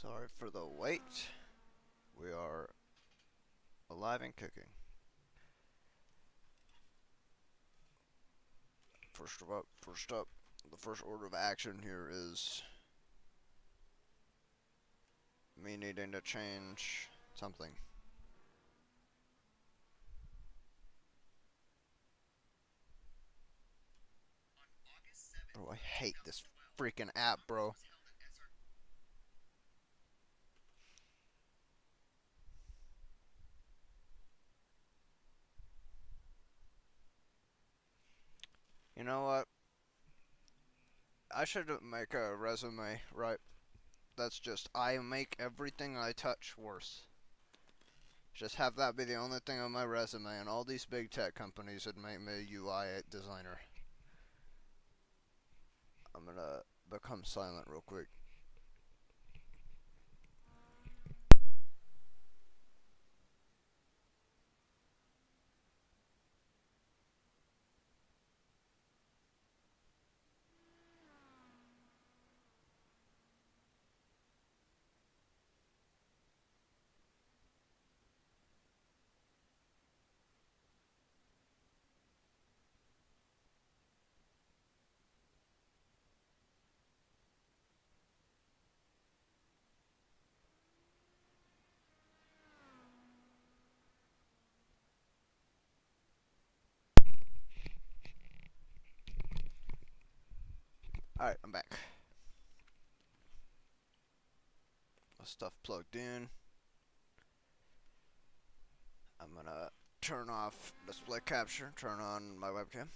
Sorry for the wait. We are alive and kicking. First up, the first order of action here is me needing to change something. Oh, I hate this freaking app, bro. You know what? I should make a resume, right? That's just, I make everything I touch worse. Just have that be the only thing on my resume, and all these big tech companies would make me a UI designer. I'm gonna become silent real quick. Alright, I'm back. My stuff plugged in. I'm gonna turn off display capture, turn on my webcam,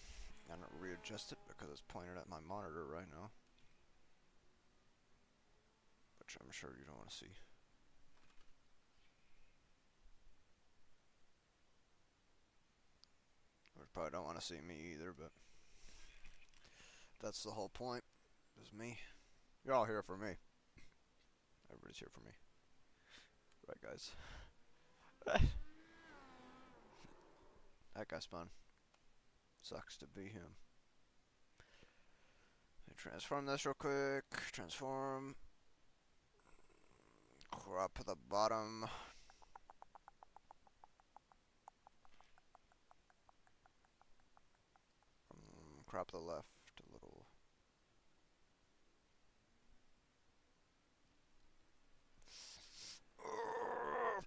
and readjust it because it's pointed at my monitor right now, which I'm sure you don't want to see. You probably don't want to see me either, but that's the whole point, is me. You're all here for me. Everybody's here for me. Right, guys? That guy spun. Sucks to be him. Let me transform this real quick. Transform. Crop the bottom. Crop the left a little.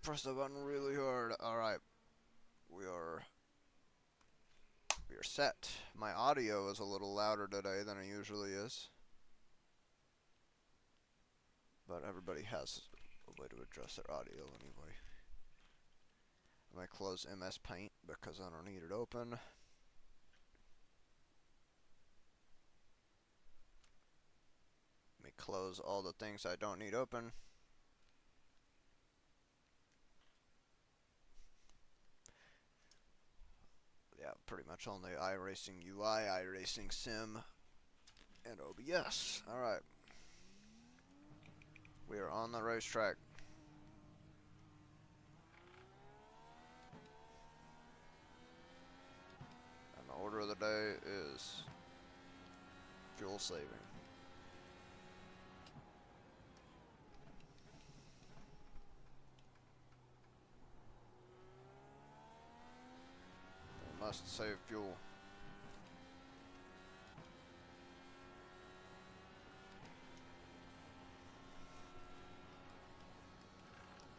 Press the button really hard. Alright. We are set. My audio is a little louder today than it usually is. But everybody has a way to adjust their audio anyway. I might close MS Paint because I don't need it open. Let me close all the things I don't need open. Yeah, pretty much only iRacing UI, iRacing Sim, and OBS. Alright. We are on the racetrack. And the order of the day is fuel saving. We must save fuel.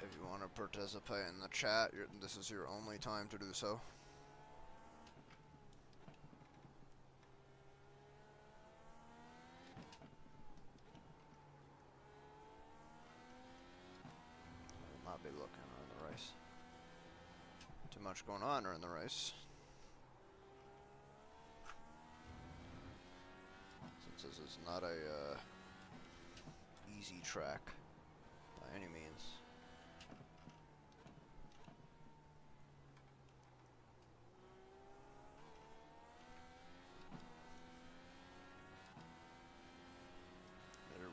If you want to participate in the chat, this is your only time to do so. I will not be looking around the race. Too much going on during the race. Since this is not a easy track by any means.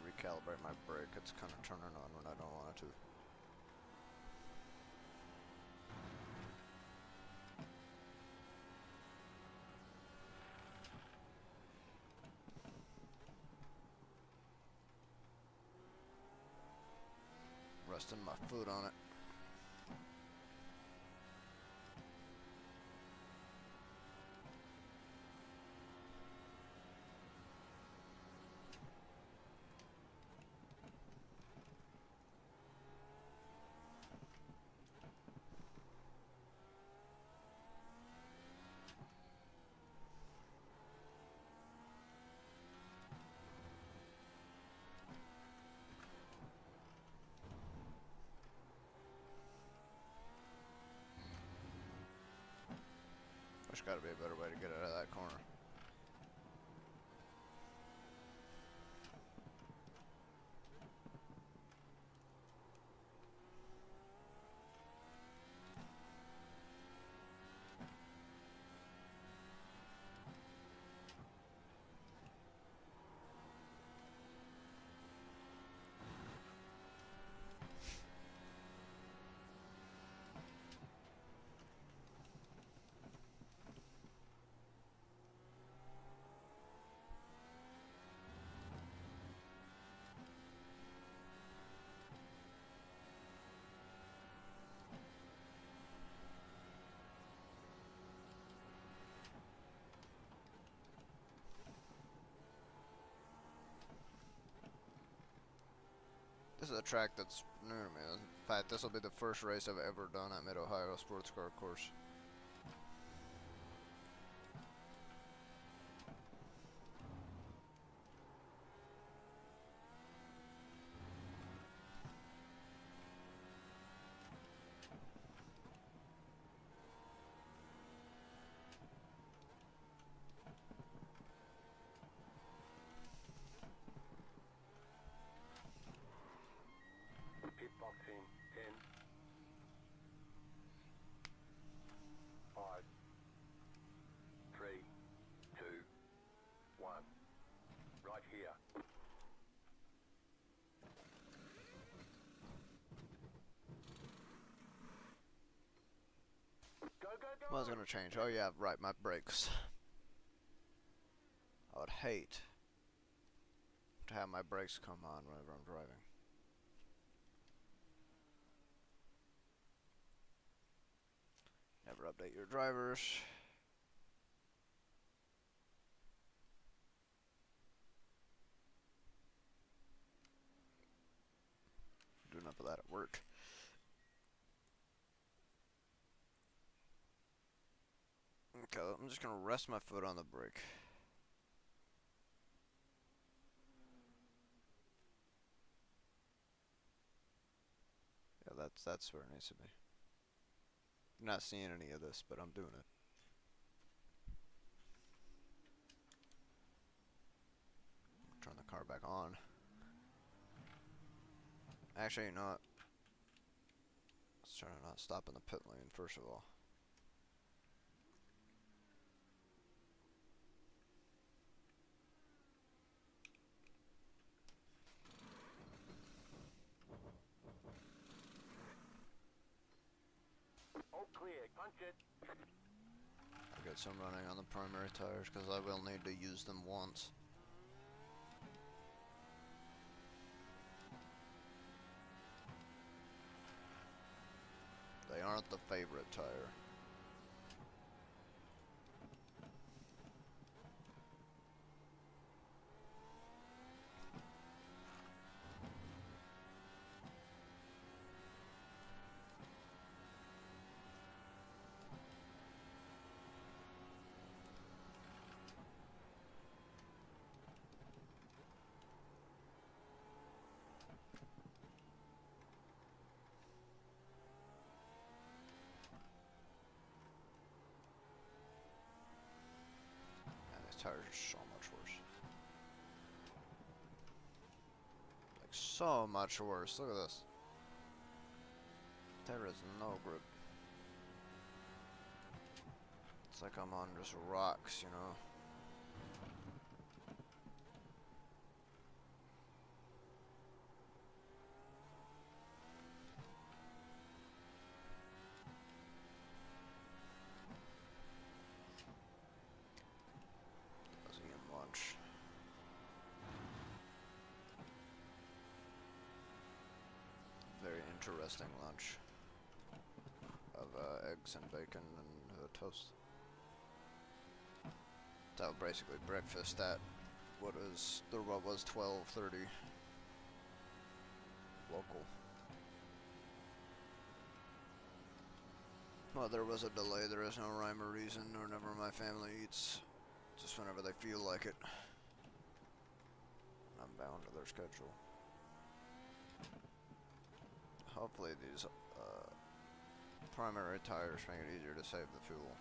Recalibrate my brake. It's kind of turning on when I don't want it to. resting my foot on it. There's got to be a better way to get out of that corner. This is a track that's new to me. In fact, this will be the first race I've ever done at Mid-Ohio Sports Car Course. Pitboxing 10, 5, 3, 2, 1. Right here. Go, go, go! What was going to change? Oh yeah, right, my brakes. I would hate to have my brakes come on whenever I'm driving. Never update your drivers. Do enough of that at work. Okay, I'm just gonna rest my foot on the brake. Yeah, that's where it needs to be. I'm not seeing any of this, but I'm doing it. Turn the car back on. Actually, you know what? Let's try to not stop in the pit lane first of all. All clear. Punch it. I'll get some running on the primary tires because I will need to use them once. They aren't the favorite tire. Man, these tires are so much worse. Like, so much worse. Look at this. There is no grip. It's like I'm on just rocks, you know. Doesn't get much. Very interesting lunch of eggs and bacon and toast. So basically breakfast at what was 12:30 local. Well, there was a delay. There is no rhyme or reason. Whenever my family eats, just whenever they feel like it. I'm bound to their schedule. Hopefully these primary tires make it easier to save the fuel.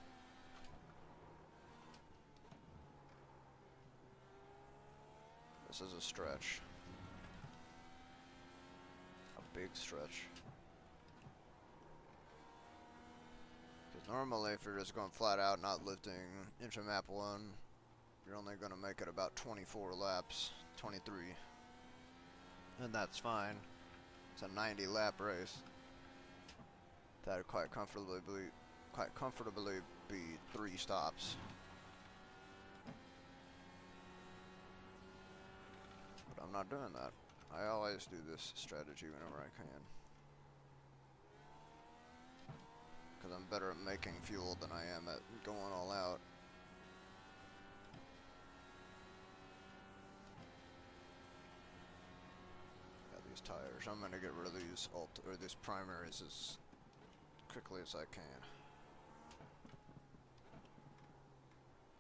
This is a stretch. A big stretch. Because normally if you're just going flat out, not lifting into map 1, you're only going to make it about 24 laps, 23. And that's fine. It's a 90 lap race. That'd quite comfortably be 3 stops. But I'm not doing that. I always do this strategy whenever I can. Because I'm better at making fuel than I am at going all out. Got these tires. I'm gonna get rid of these primaries as quickly as I can.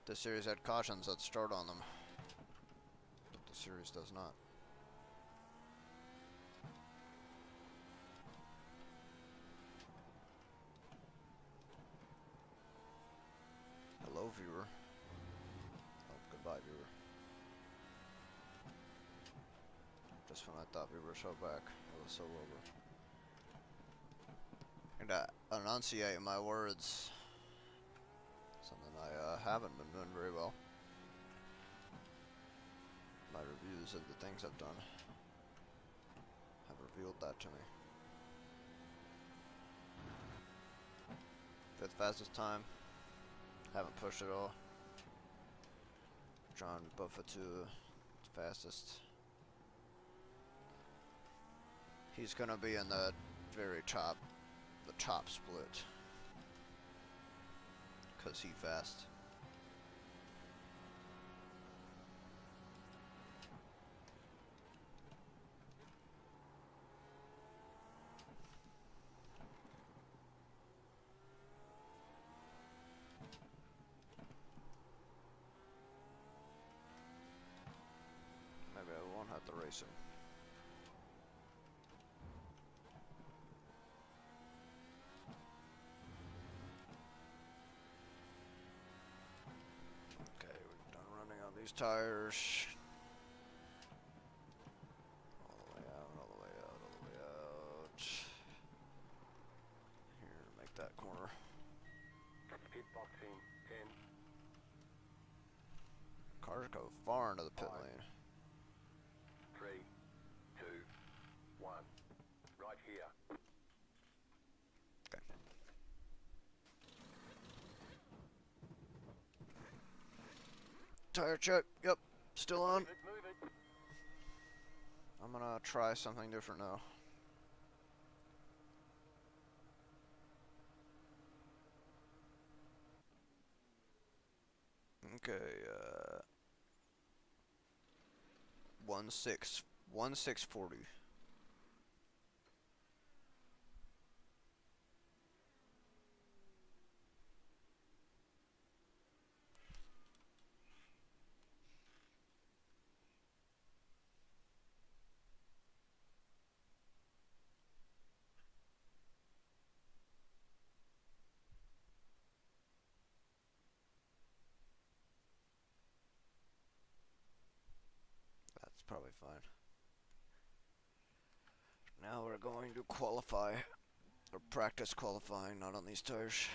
This series had cautions that start on them, but the series does not. Hello, viewer. Oh, goodbye, viewer. Just when I thought we were so back, it was so over. And enunciate my words. Something I haven't been doing very well. My reviews of the things I've done have revealed that to me. 5th fastest time. Haven't pushed at all. John Buffett to fastest. He's gonna be in the very top, the top split. 'Cause he fast. Maybe I won't have to race him. Okay, we're done running on these tires. All the way out, all the way out, all the way out. Here, make that corner. Pit boxing 10. Cars go far into the pit lane. 3, 2, 1. Right here. Okay. Tire check. Yep. Still on. Move it. I'm gonna try something different now. Okay, 1640. That's probably fine. Now we're going to qualify, or practice qualifying, not on these tires.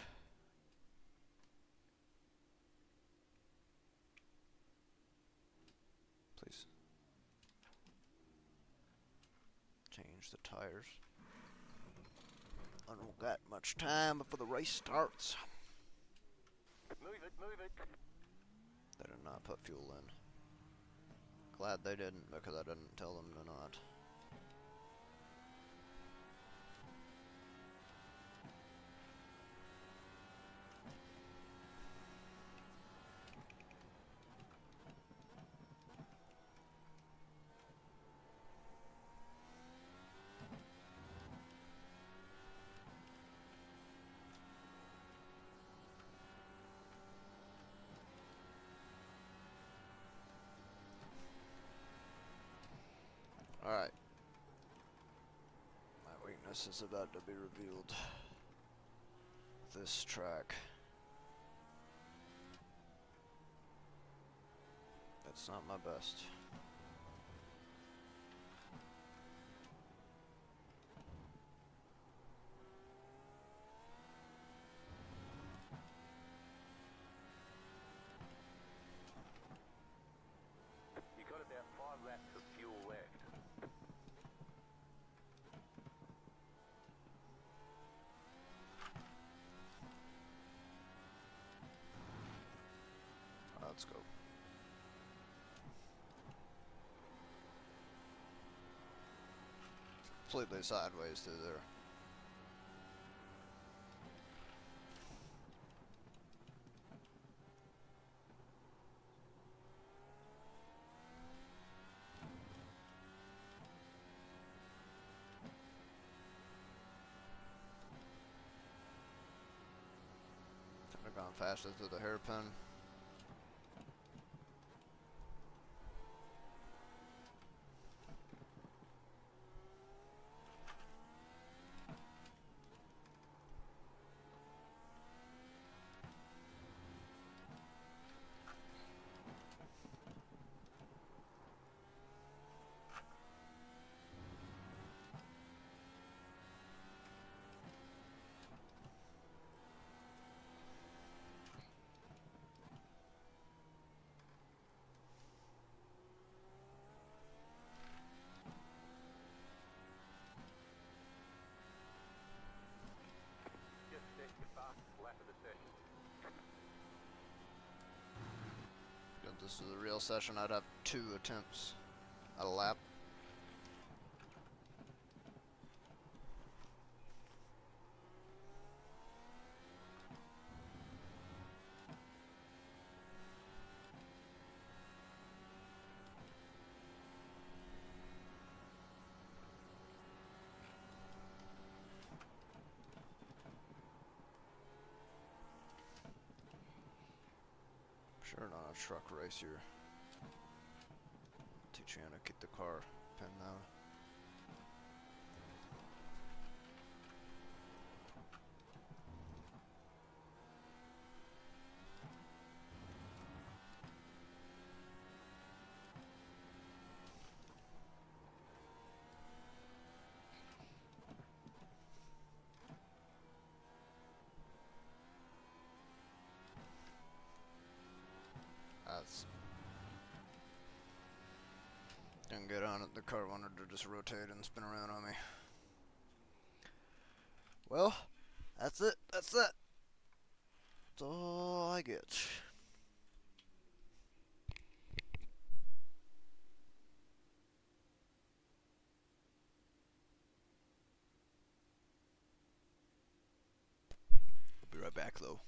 Please. Change the tires. I don't got much time before the race starts. Move it. They did not put fuel in. Glad they didn't, because I didn't tell them to not. Alright. My weakness is about to be revealed. This track. It's not my best. You got about 5 laps of fuel left. Let's go. Completely sideways through there. Could have gone faster through the hairpin. Just set your fastest lap of the session. If this was a real session, I'd have 2 attempts a lap. Sure, not a truck race here. Teach you how to keep the car pinned down. That's didn't get on it. The car wanted to just rotate and spin around on me. Well, that's it. That's that. That's all I get. I'll be right back though.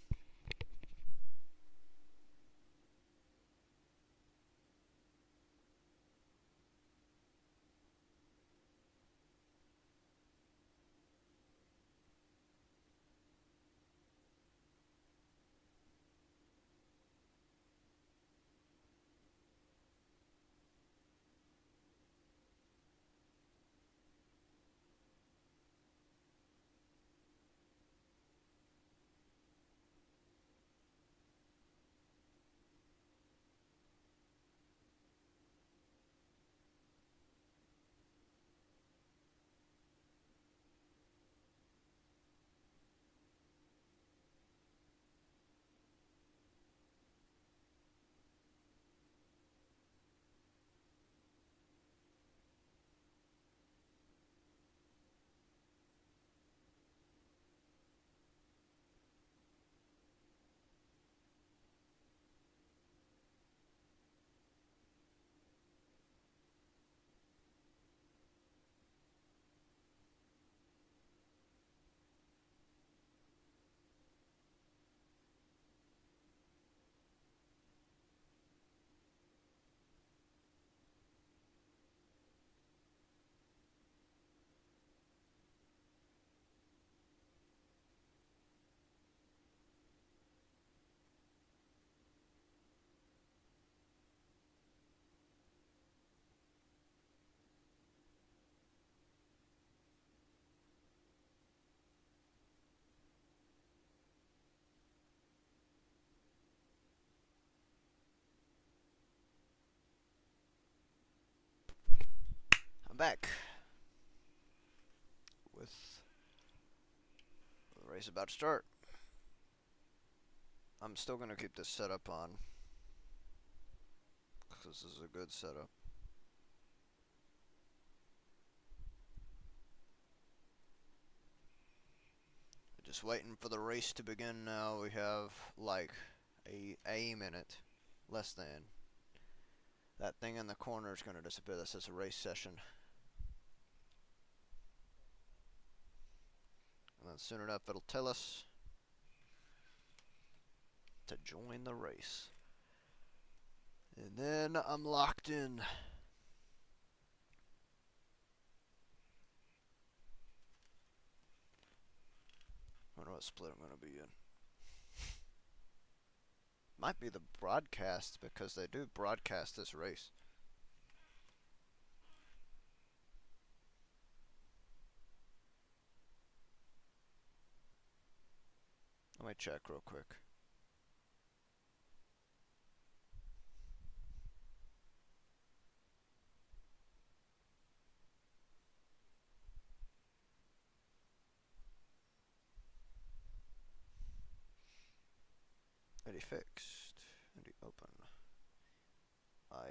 I'm back with the race about to start. I'm still going to keep this setup on because this is a good setup. Just waiting for the race to begin now. We have like a minute, less than. That thing in the corner is going to disappear. That says a race session. And then soon enough it'll tell us to join the race. And then I'm locked in. I don't know what split I'm going to be in. Might be the broadcast because they do broadcast this race. Let me check real quick. Ready fixed. Ready open.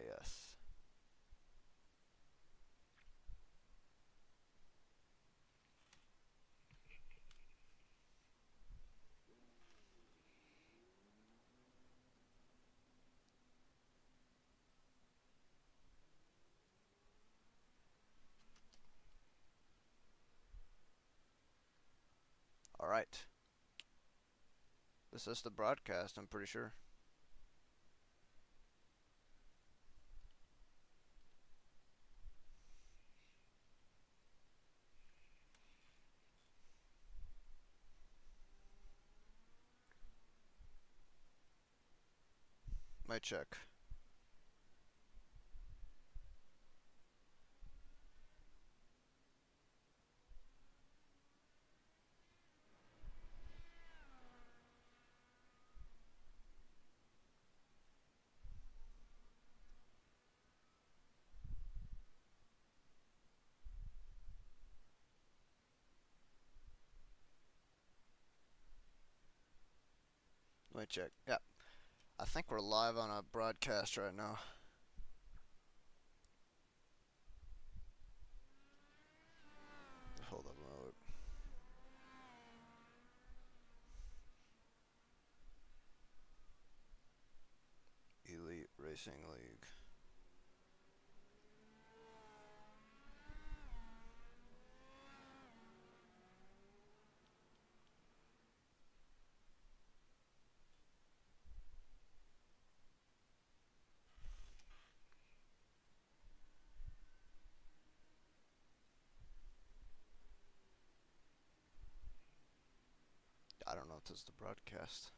Yes. Alright. This is the broadcast, I'm pretty sure. Might check. Let me check. Yeah. I think we're live on a broadcast right now. Hold up a moment. Elite Racing League. I don't know if this is the broadcast.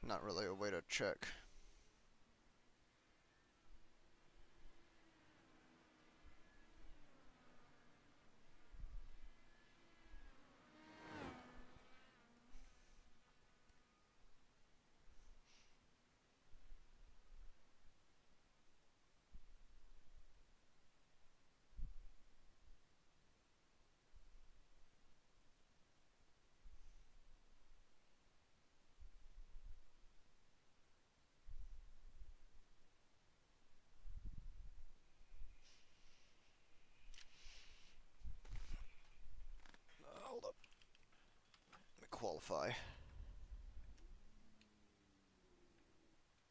Not really a way to check. Hold up. Let me qualify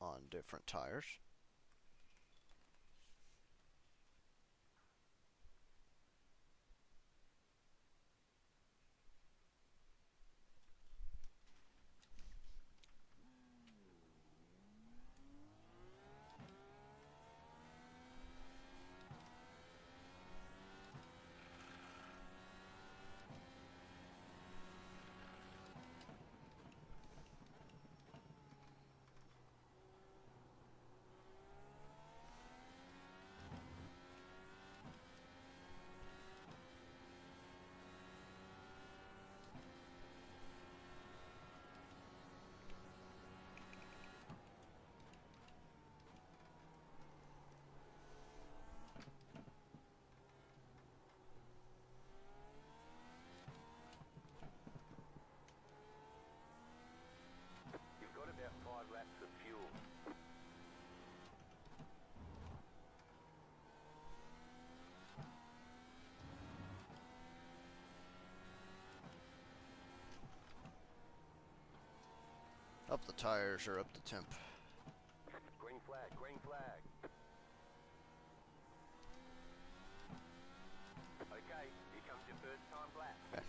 on different tires. Up the tires or up the temp. Green flag, green flag. Okay, here comes your first time lap. Okay.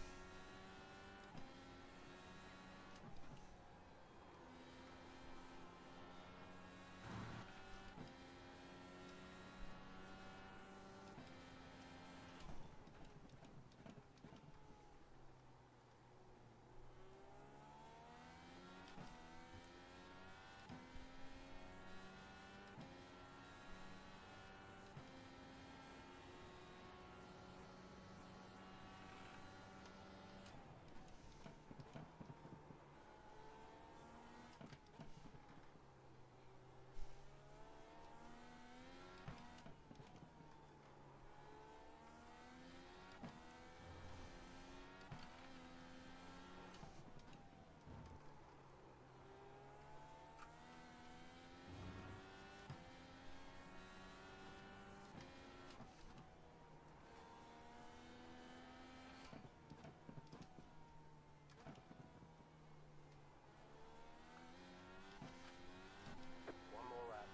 One more lap.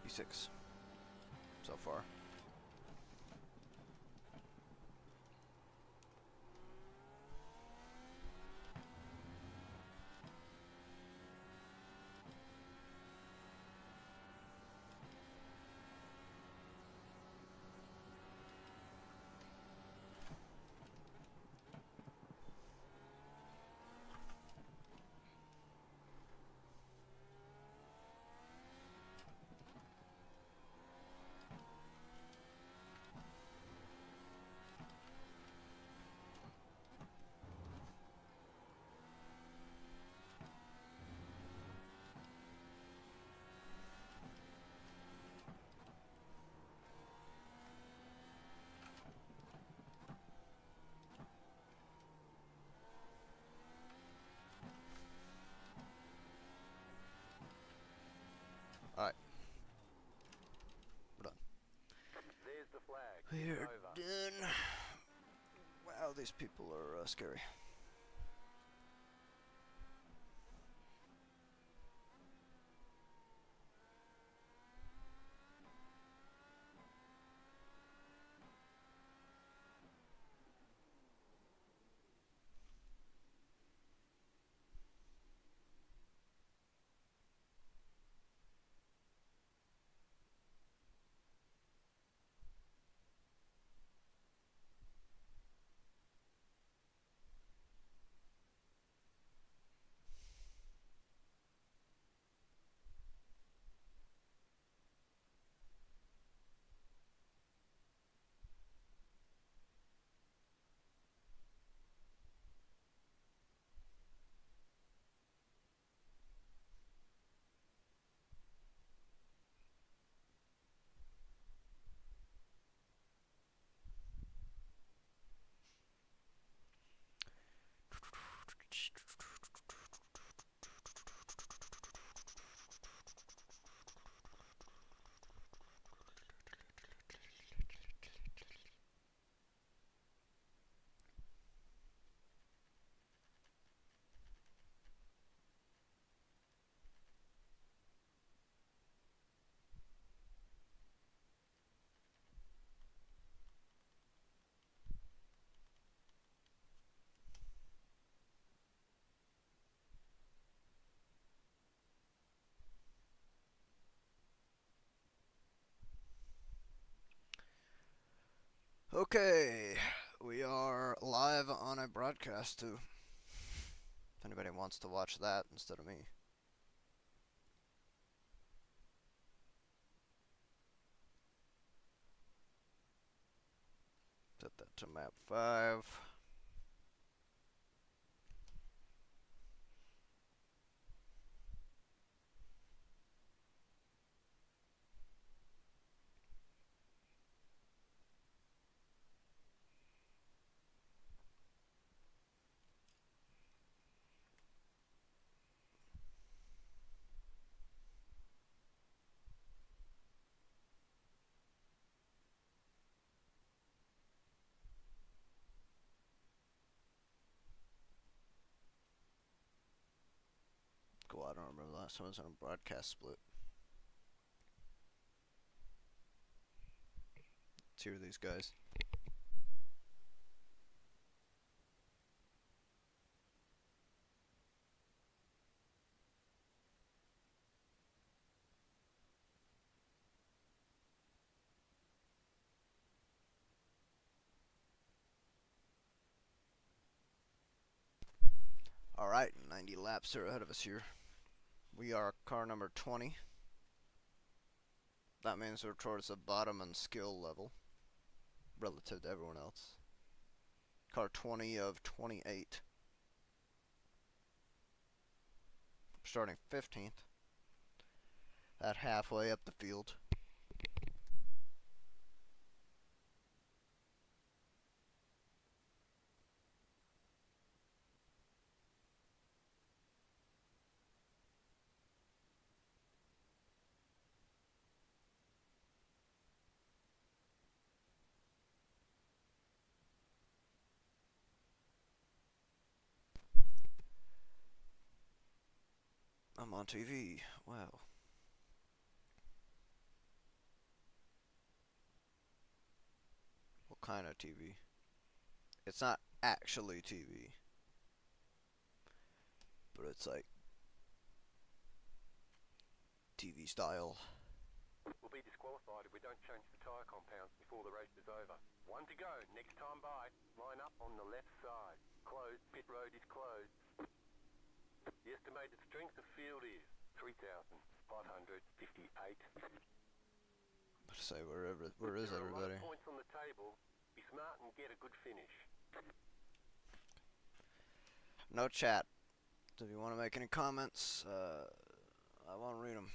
P6 so far. Alright. We're done. There's the flag. We're Over. done. Wow, these people are scary. Okay, we are live on a broadcast too. If anybody wants to watch that instead of me. Set that to map 5. last time I was on a broadcast split. Let's hear these guys. Alright, 90 laps are ahead of us here. We are car number 20. That means we're towards the bottom on skill level relative to everyone else. Car 20 of 28. Starting 15th. At halfway up the field. I'm on TV. Wow. What kind of TV? It's not actually TV. But it's like TV style. We'll be disqualified if we don't change the tyre compounds before the race is over. 1 to go, next time by. Line up on the left side. Closed, pit road is closed. The estimated strength of field is 3,558. Say where is There are a lot everybody? of points on the table. Be smart and get a good finish. No chat. So if you want to make any comments, I won't read them.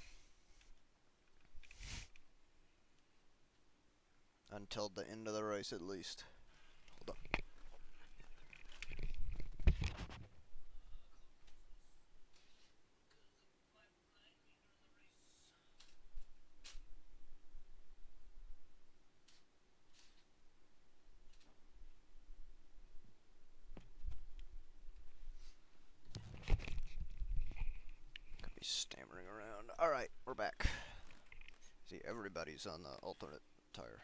Until the end of the race at least. Hold on. Could be stammering around. Alright, we're back. See, everybody's on the alternate tire.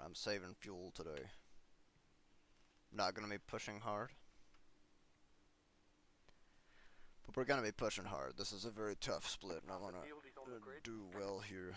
I'm saving fuel today. Not gonna be pushing hard. But we're gonna be pushing hard. This is a very tough split, and I wanna do well here.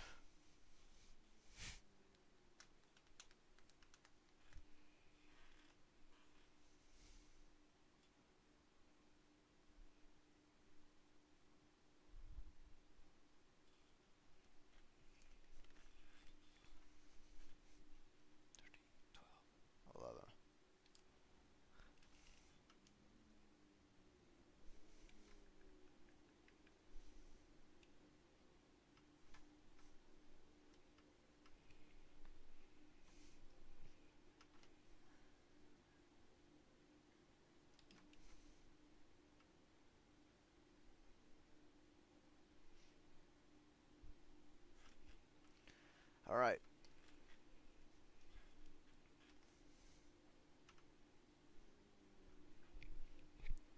Alright.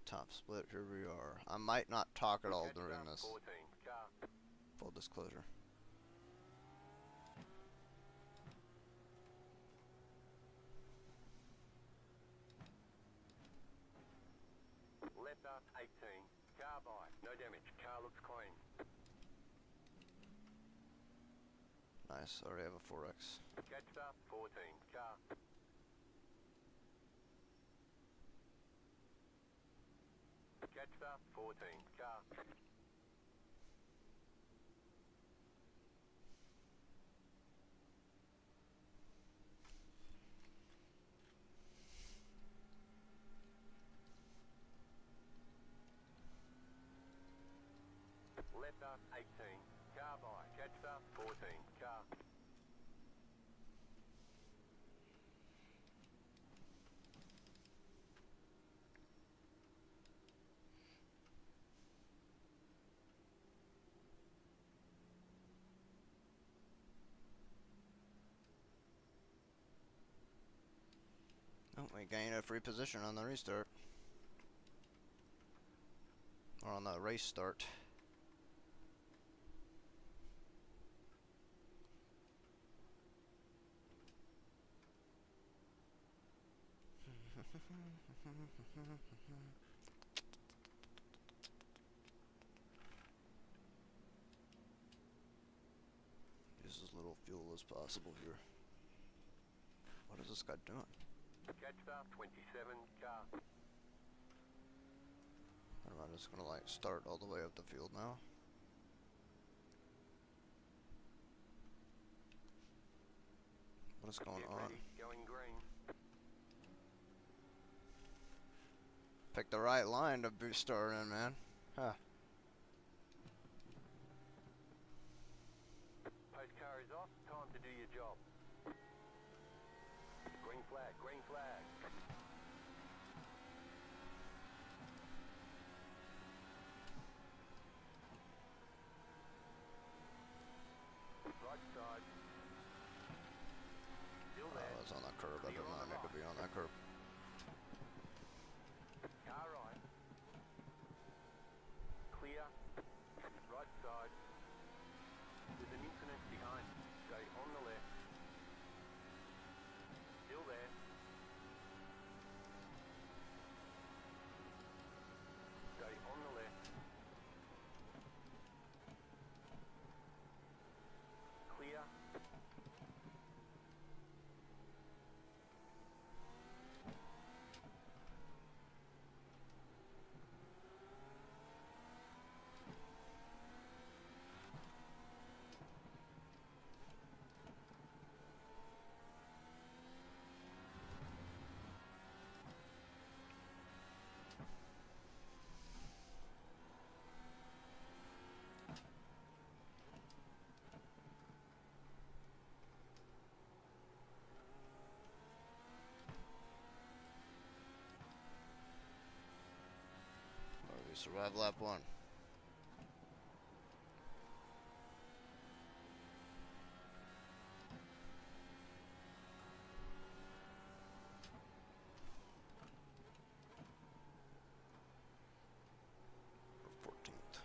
Top split, here we are. I might not talk at all during this. Full disclosure. Left up 18. Car by. No damage. Car looks clean. Nice, already have a 4X. Catch up 14. Car. Catch up 14. Car. Left up 18. Car by. Catch up 14. Car. We gain a free position on the restart. Or on the race start. Use as little fuel as possible here. What is this guy doing? Catch start 27 car. I'm just gonna like start all the way up the field now. What is going Get on? ready, going green. Pick the right line to be starting, man. Huh. Post car is off, time to do your job. Green flag, green flag. Right side. Still I there. was on that curb. I did Clear on not the need to right. be on that curb. Car right. Clear. Right side. There's an incident behind. Stay on the left. Still there. Stay on the left. Clear. We survived lap 1. Or 14th.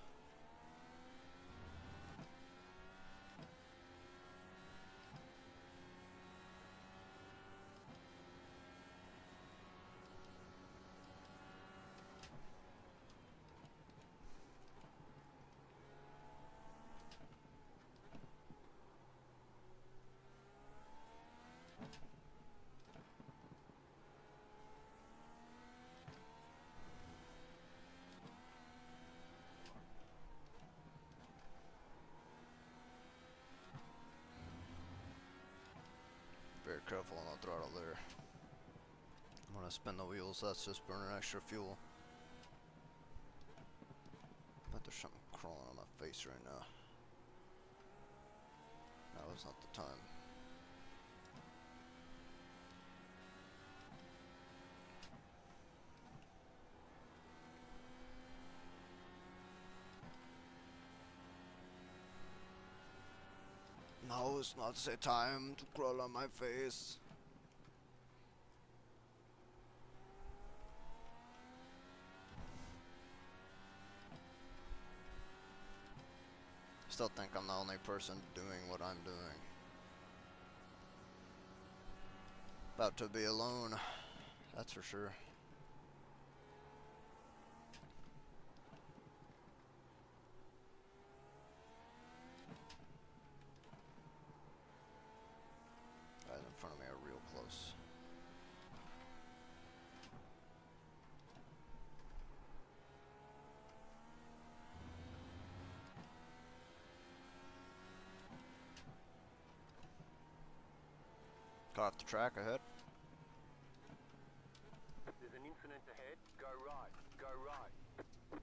Very careful on the throttle there. I'm gonna spin the wheels, that's just burning extra fuel. But there's something crawling on my face right now. Now is not the time. Now is not the time to crawl on my face. Still think I'm the only person doing what I'm doing. About to be alone, that's for sure. Guys in front of me are real close. Got off the track ahead. There's an incident ahead. Go right. Go right.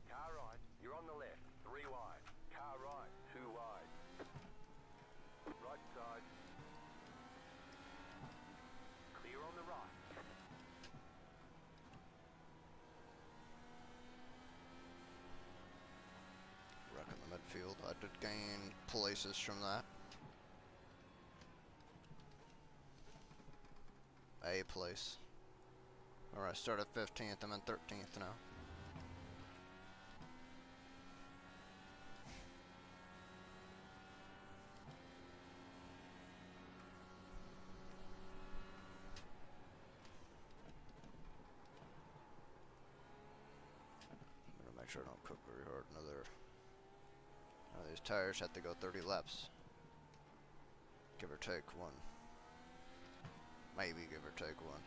Car right. You're on the left. 3 wide. Car right. 2 wide. Right side. Clear on the right. Wreck in the midfield. I did gain places from that. A place. Or I started 15th, I'm in 13th now. I'm gonna make sure I don't cook very hard into there. Now these tires have to go 30 laps. Give or take one. Maybe give or take one.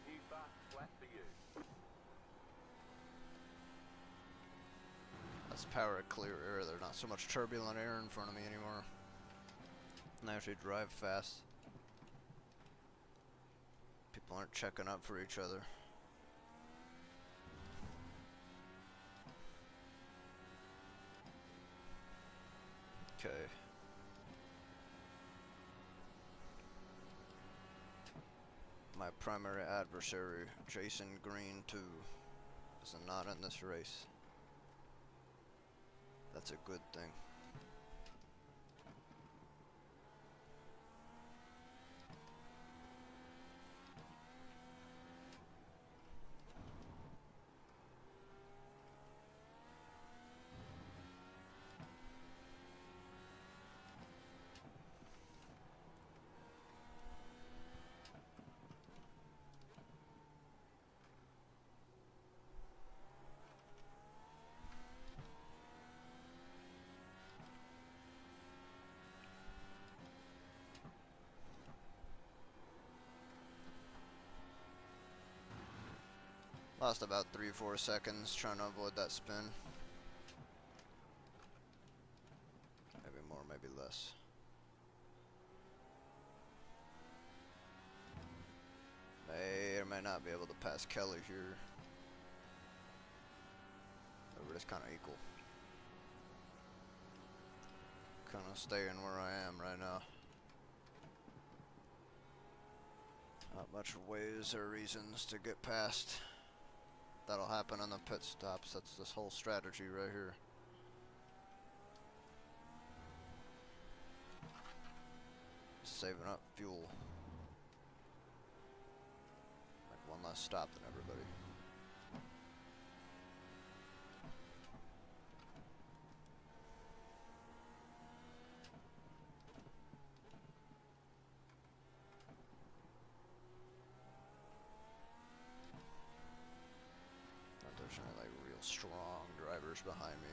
New fast flat for you. That's power clear air. There's not so much turbulent air in front of me anymore. And I actually drive fast. People aren't checking up for each other. Okay. My primary adversary, Jason Green 2, is not in this race. That's a good thing. Lost about 3-4 seconds trying to avoid that spin. Maybe more, maybe less. May or may not be able to pass Kelly here. But we're just kind of equal. Kind of staying where I am right now. Not much ways or reasons to get past. That'll happen on the pit stops. That's this whole strategy right here. Saving up fuel. Like one less stop than everybody. There's no like real strong drivers behind me.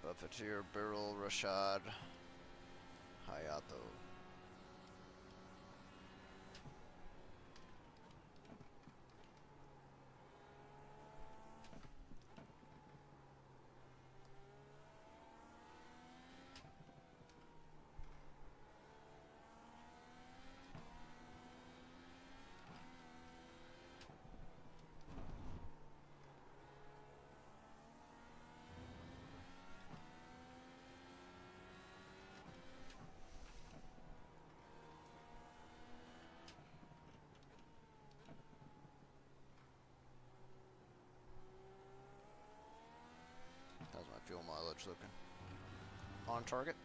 Buffeteer, Birrell, Rashad, Hayato. looking. On target.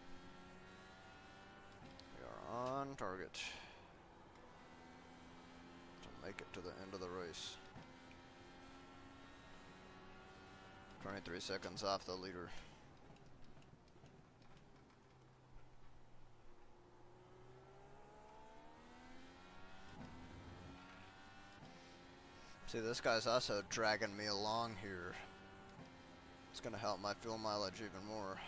We are on target to make it to the end of the race. 23 seconds off the leader. See, this guy's also dragging me along here. It's gonna help my fuel mileage even more.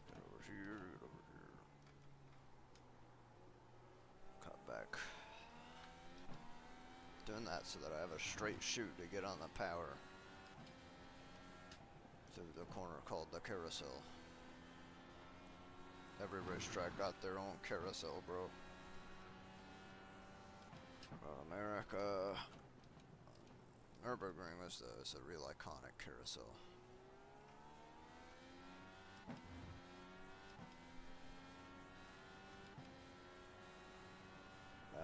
Get over here, get over here. Cut back. Doing that so that I have a straight shoot to get on the power through the corner called the carousel. Every racetrack got their own carousel, bro. America. Nürburgring was the real iconic carousel.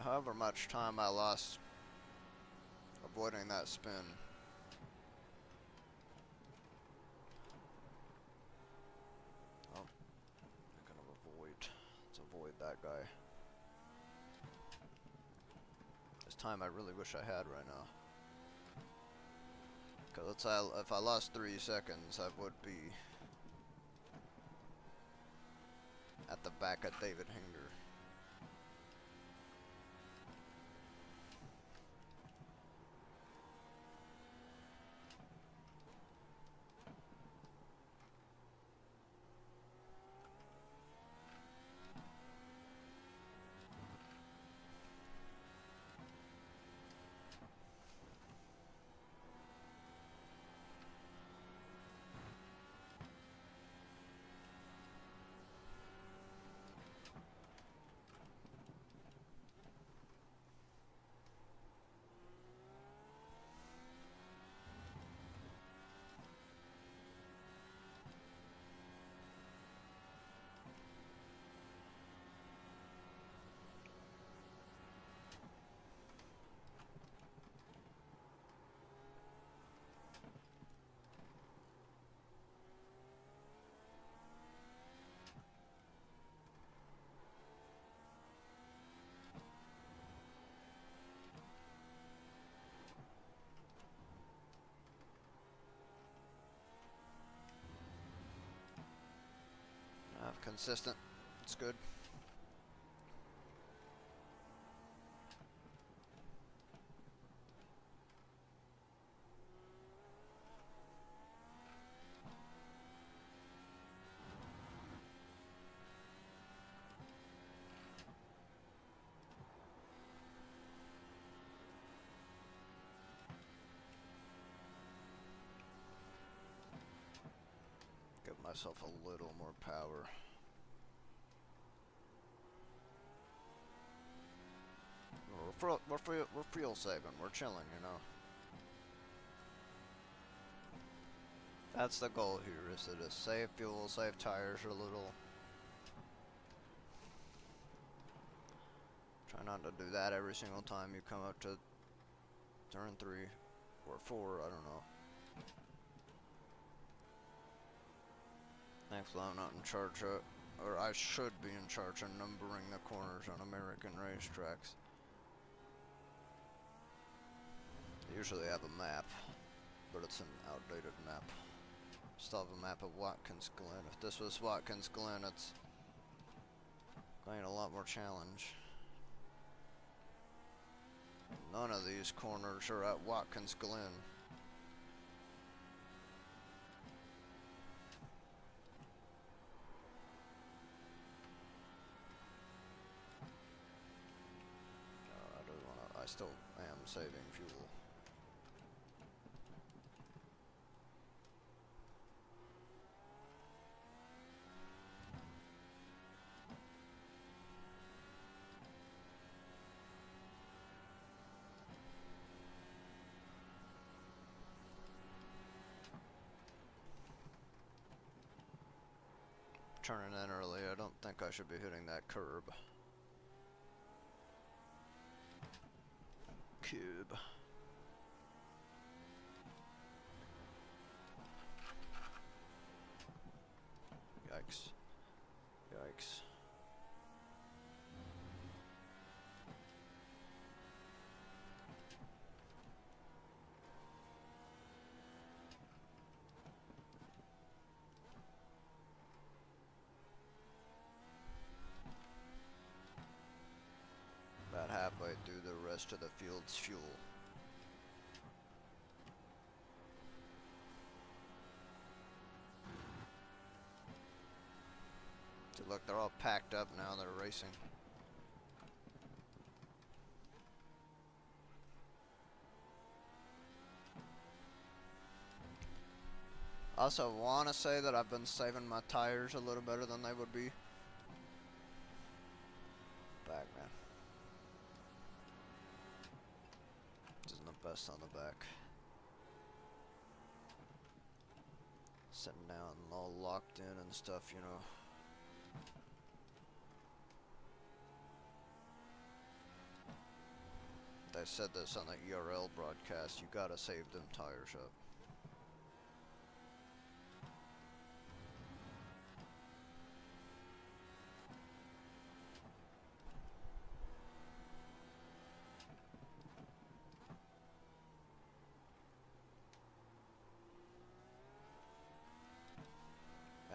However much time I lost avoiding that spin. Oh, I'm gonna let's avoid that guy. This time I really wish I had right now. Because if I lost 3 seconds, I would be at the back of David Hinger. Consistent. It's good. Give myself a little more power. We're fuel saving. We're chilling, you know. That's the goal here, is to just save fuel, save tires a little. Try not to do that every single time you come up to turn 3 or 4, I don't know. Thankfully I'm not in charge of, or I should be in charge of numbering the corners on American racetracks. They usually have a map, but it's an outdated map. Still have a map of Watkins Glen. If this was Watkins Glen, it's going a lot more challenge. None of these corners are at Watkins Glen. I still am saving fuel. turning in early. I don't think I should be hitting that curb. Cube. Yikes. Yikes. About halfway through the rest of the field's fuel. So look, they're all packed up now, they're racing. I also want to say that I've been saving my tires a little better than they would be. Back, man. This isn't the best on the back. Sitting down all locked in and stuff, you know. They said this on the ERL broadcast, you gotta save them tires up.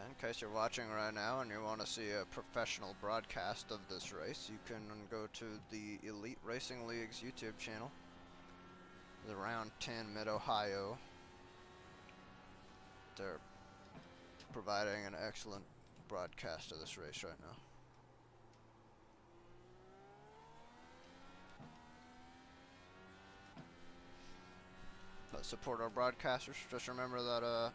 In case you're watching right now and you want to see a professional broadcast of this race, you can go to the Elite Racing League's YouTube channel. It's around 10 Mid-Ohio. They're providing an excellent broadcast of this race right now. Let's support our broadcasters. Just remember that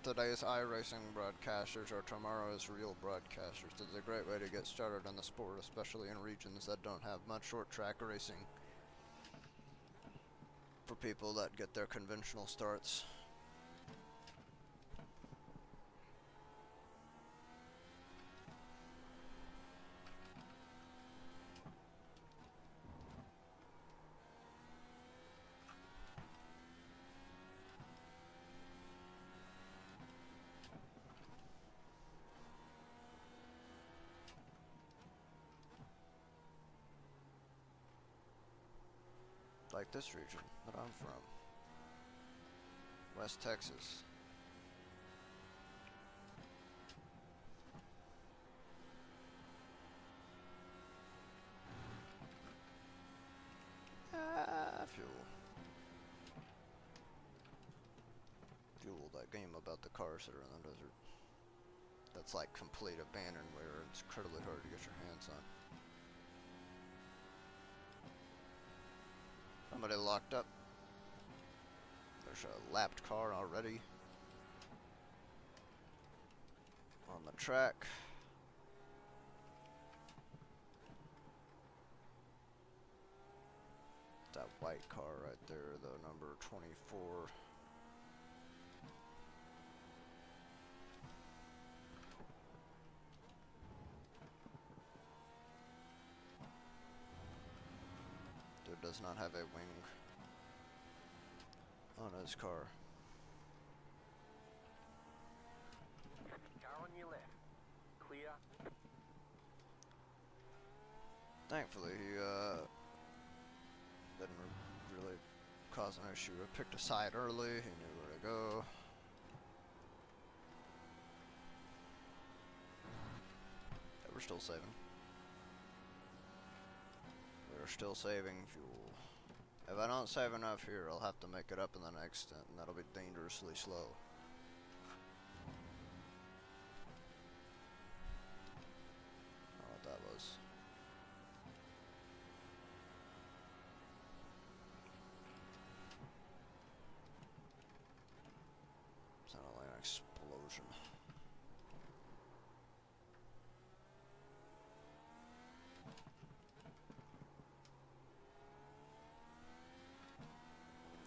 today's iRacing broadcasters are tomorrow's real broadcasters. It's a great way to get started in the sport, especially in regions that don't have much short track racing for people that get their conventional starts. Like this region that I'm from, West Texas. Fuel. Fuel, that game about the cars that are in the desert. That's like complete abandoned where it's incredibly hard to get your hands on. Somebody locked up. There's a lapped car already on the track. That white car right there, the number 24. Dude does not have a wing on his car. Car on your left. Clear. Thankfully, he didn't really cause an issue. I picked a side early, he knew where to go. Yeah, we're still saving. We're still saving fuel. If I don't save enough here, I'll have to make it up in the next stint, and that'll be dangerously slow. I don't know what that was. Sounded like an explosion.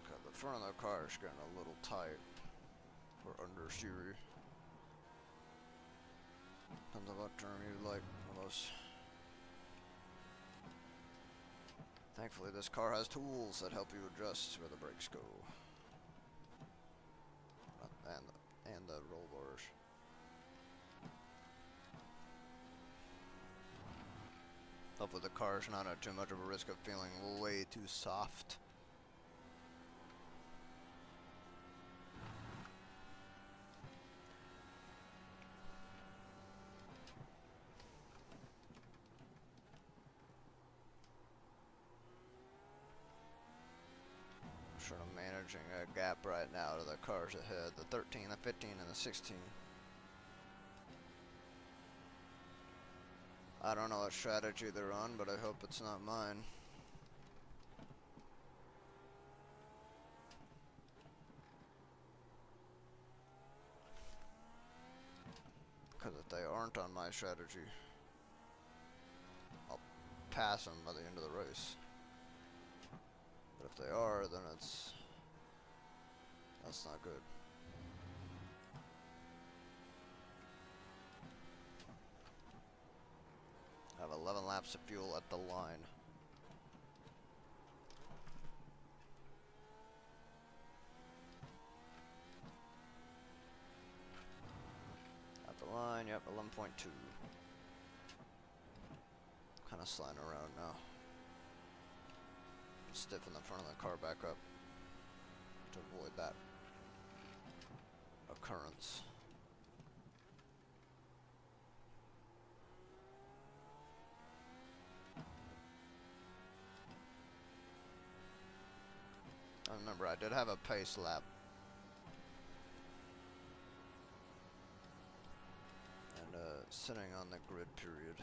Okay, the front of the car is getting a little tight or understeery. Depends on what term you like the most. Thankfully, this car has tools that help you adjust where the brakes go. And the roll bars. Hopefully the car's not at too much of a risk of feeling way too soft. Sort of managing a gap right now to the cars ahead, the 13, the 15, and the 16. I don't know what strategy they're on, but I hope it's not mine. Because if they aren't on my strategy, I'll pass them by the end of the race. But if they are, then that's not good. I have 11 laps of fuel at the line. At the line, yep, 11.2. Kind of sliding around now. Stiffen the front of the car back up to avoid that occurrence. I remember I did have a pace lap. And sitting on the grid period.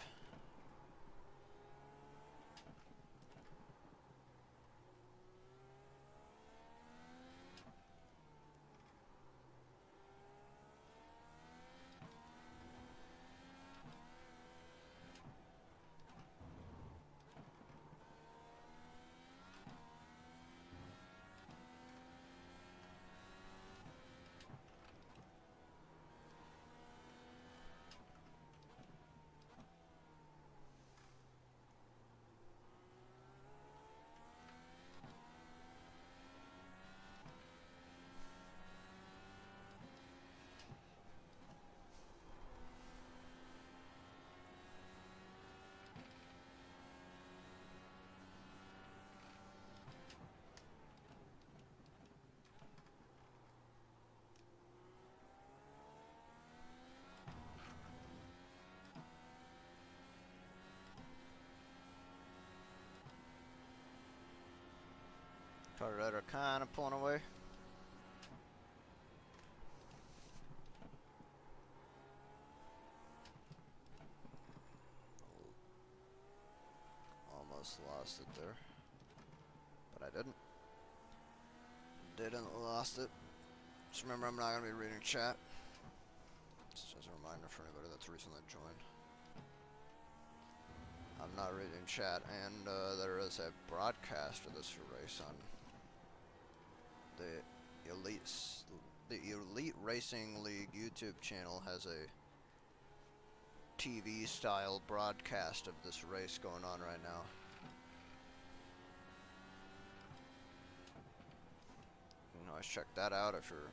Car rider kind of pulling away. Almost lost it there. But I didn't. Didn't lost it. Just remember, I'm not going to be reading chat. Just as a reminder for anybody that's recently joined. I'm not reading chat, and there is a broadcast of this race on the Elite Racing League YouTube channel. Has a TV style broadcast of this race going on right now. You can always check that out if you're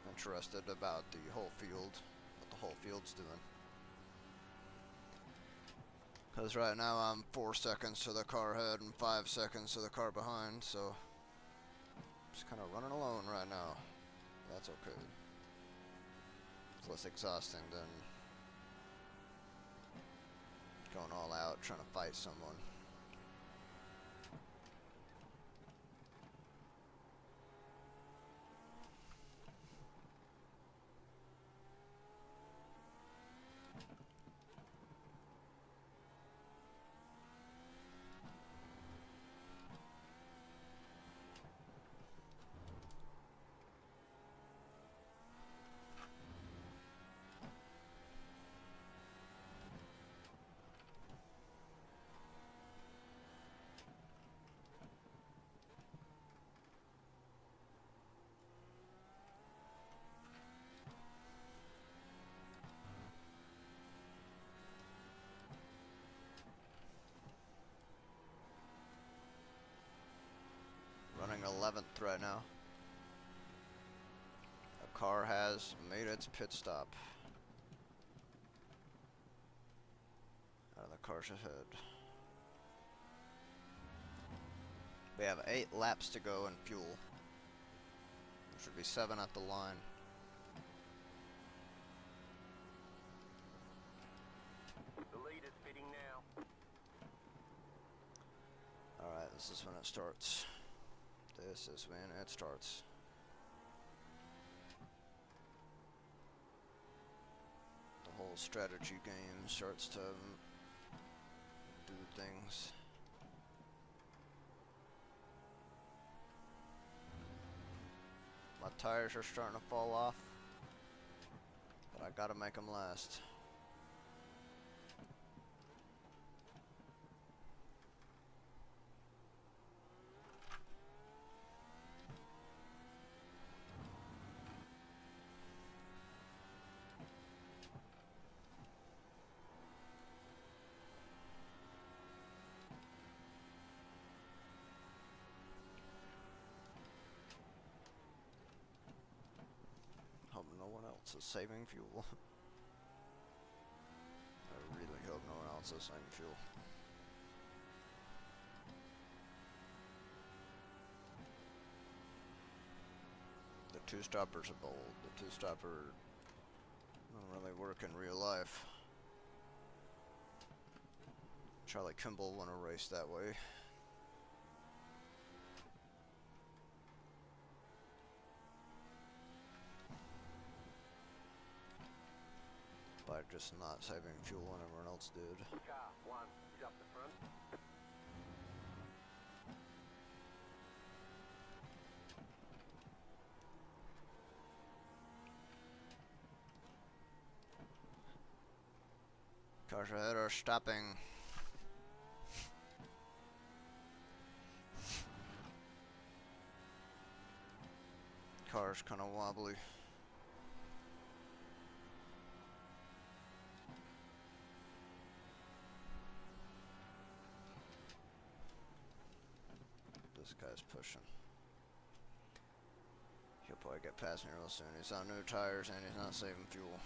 interested about the whole field, what the whole field's doing. Because right now I'm 4 seconds to the car ahead and 5 seconds to the car behind, so just kind of running alone right now. That's okay. It's less exhausting than going all out trying to fight someone. 7th right now. The car has made its pit stop. The car's ahead. We have 8 laps to go in fuel. There should be 7 at the line. The leader's fitting now. Alright, this is when it starts. This is when it starts. The whole strategy game starts to do things. My tires are starting to fall off, but I gotta make them last. Hope no one else is saving fuel. I really hope no one else is saving fuel. The two-stoppers are bold. The two-stopper don't really work in real life. Charlie Kimball won a race that way. By just not saving fuel when everyone else did. Car 1 is up the front. Cars ahead are stopping. Car's kind of wobbly. This guy's pushing. He'll probably get past me real soon. He's on new tires and he's not saving fuel.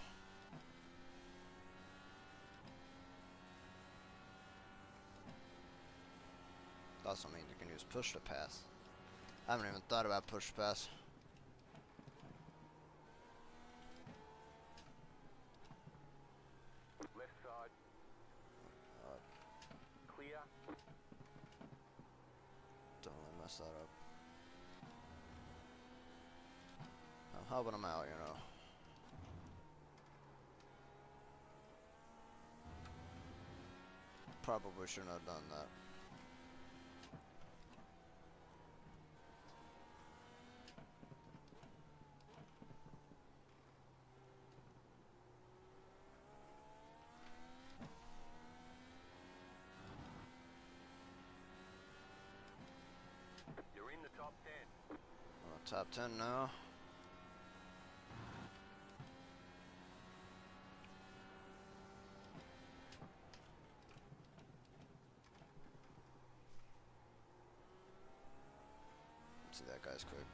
Also means you can use push to pass. I haven't even thought about push to pass. Left side. Clear. Don't really mess that up. I'm helping him out, you know. Probably shouldn't have done that. You're in the top 10. I'm top 10 now. See, that guy's quick.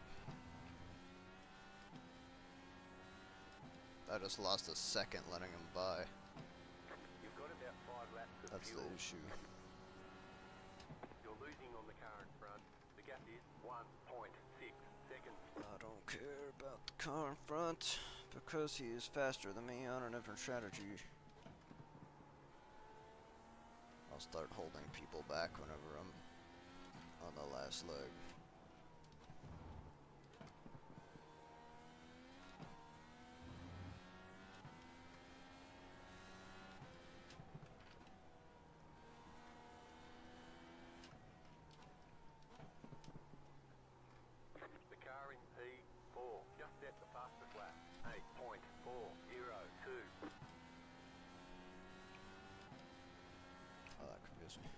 I just lost a second letting him by. You've got about 5 laps of That's fuel. the issue. You're losing on the car in front. The gap is 1.6 seconds. I don't care about the car in front because he is faster than me on a different strategy. I'll start holding people back whenever I'm on the last leg. The car in P4 just set the fastest lap. 8.402. Oh, that confused me.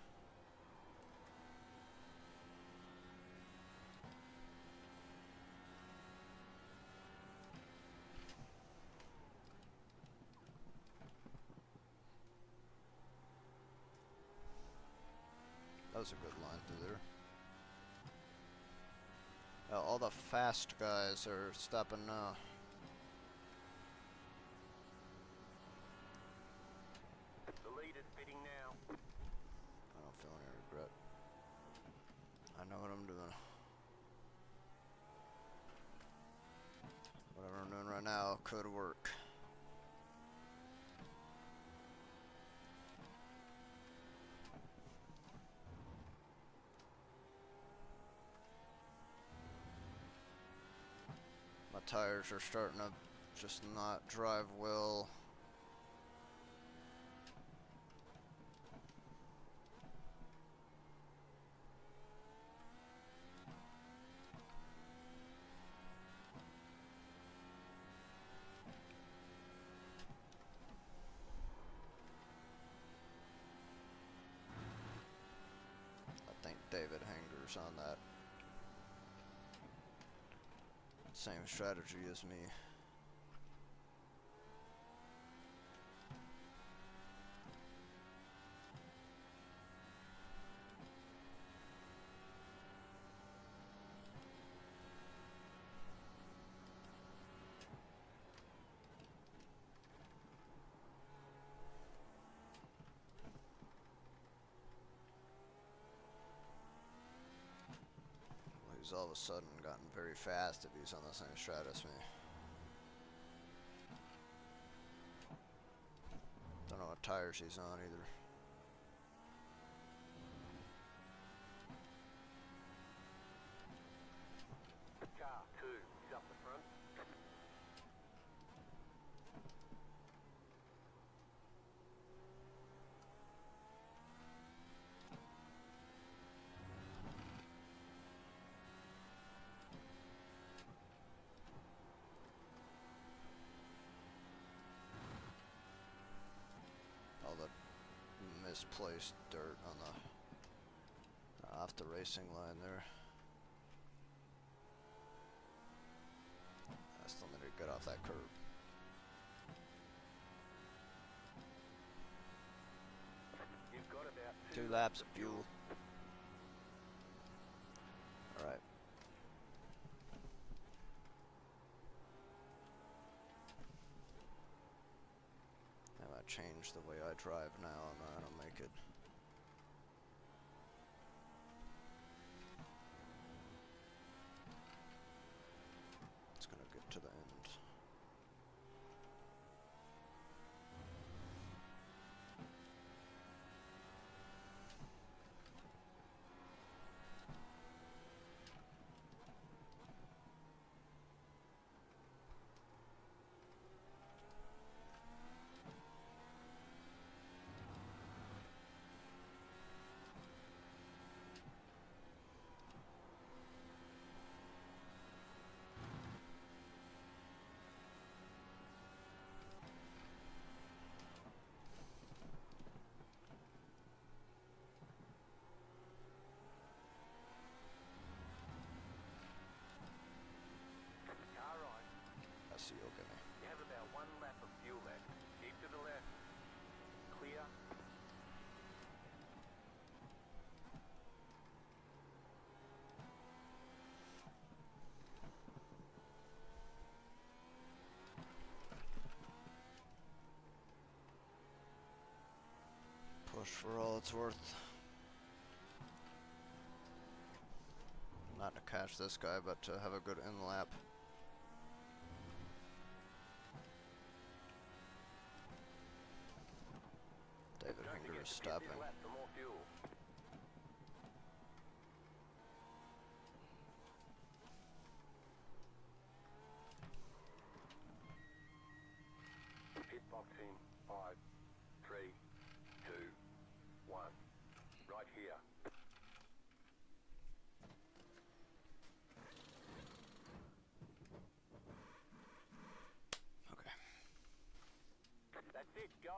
That was a good line through there. All the fast guys are stopping now. The leader's pitting now. I don't feel any regret. I know what I'm doing. Whatever I'm doing right now could work. My tires are starting to just not drive well. I think David Hanger's on that same strategy as me. Well, he's all of a sudden gotten very fast if he's on the same strat as me. Don't know what tires he's on either. Car 2 is up the front. All the misplaced dirt on the off the racing line there. I still need to get off that curb. You've got about 2 laps of fuel. Alright. I might change the way I drive now and I'll make it. It's gonna get to the end. car right. I see, okay. You have about 1 lap of fuel left. Keep to the left. Clear. Push for all it's worth. Not to catch this guy, but to have a good in lap. David Don't Hinger forget is to pit stopping. this lap for more fuel. Pit box in 5, 3, 2, 1. Right here. Okay. That's it, go.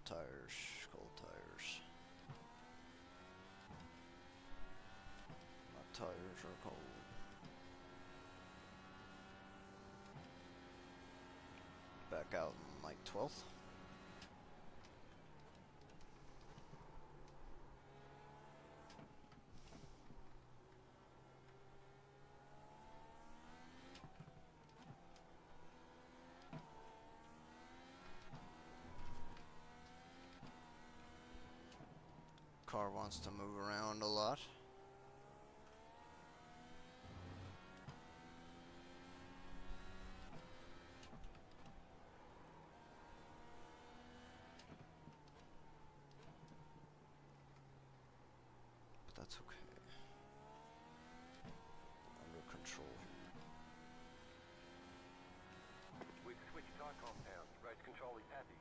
tires, cold tires. My tires are cold. Back out in like 12th. Car wants to move around a lot. But that's okay. Under control. We've switched tyre compounds. Race control is happy.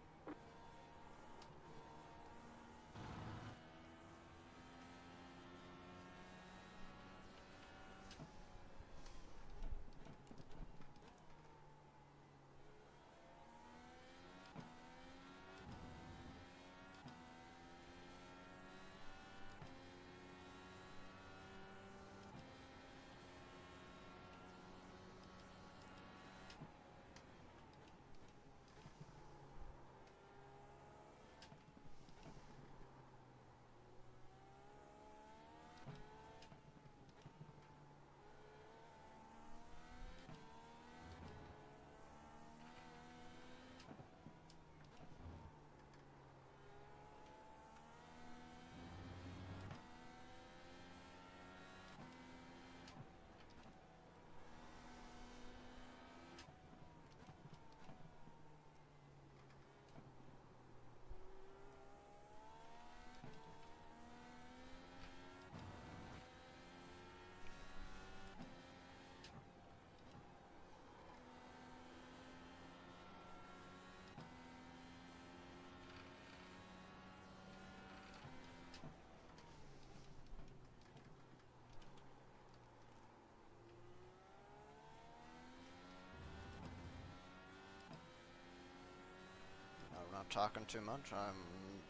I'm not talking too much. I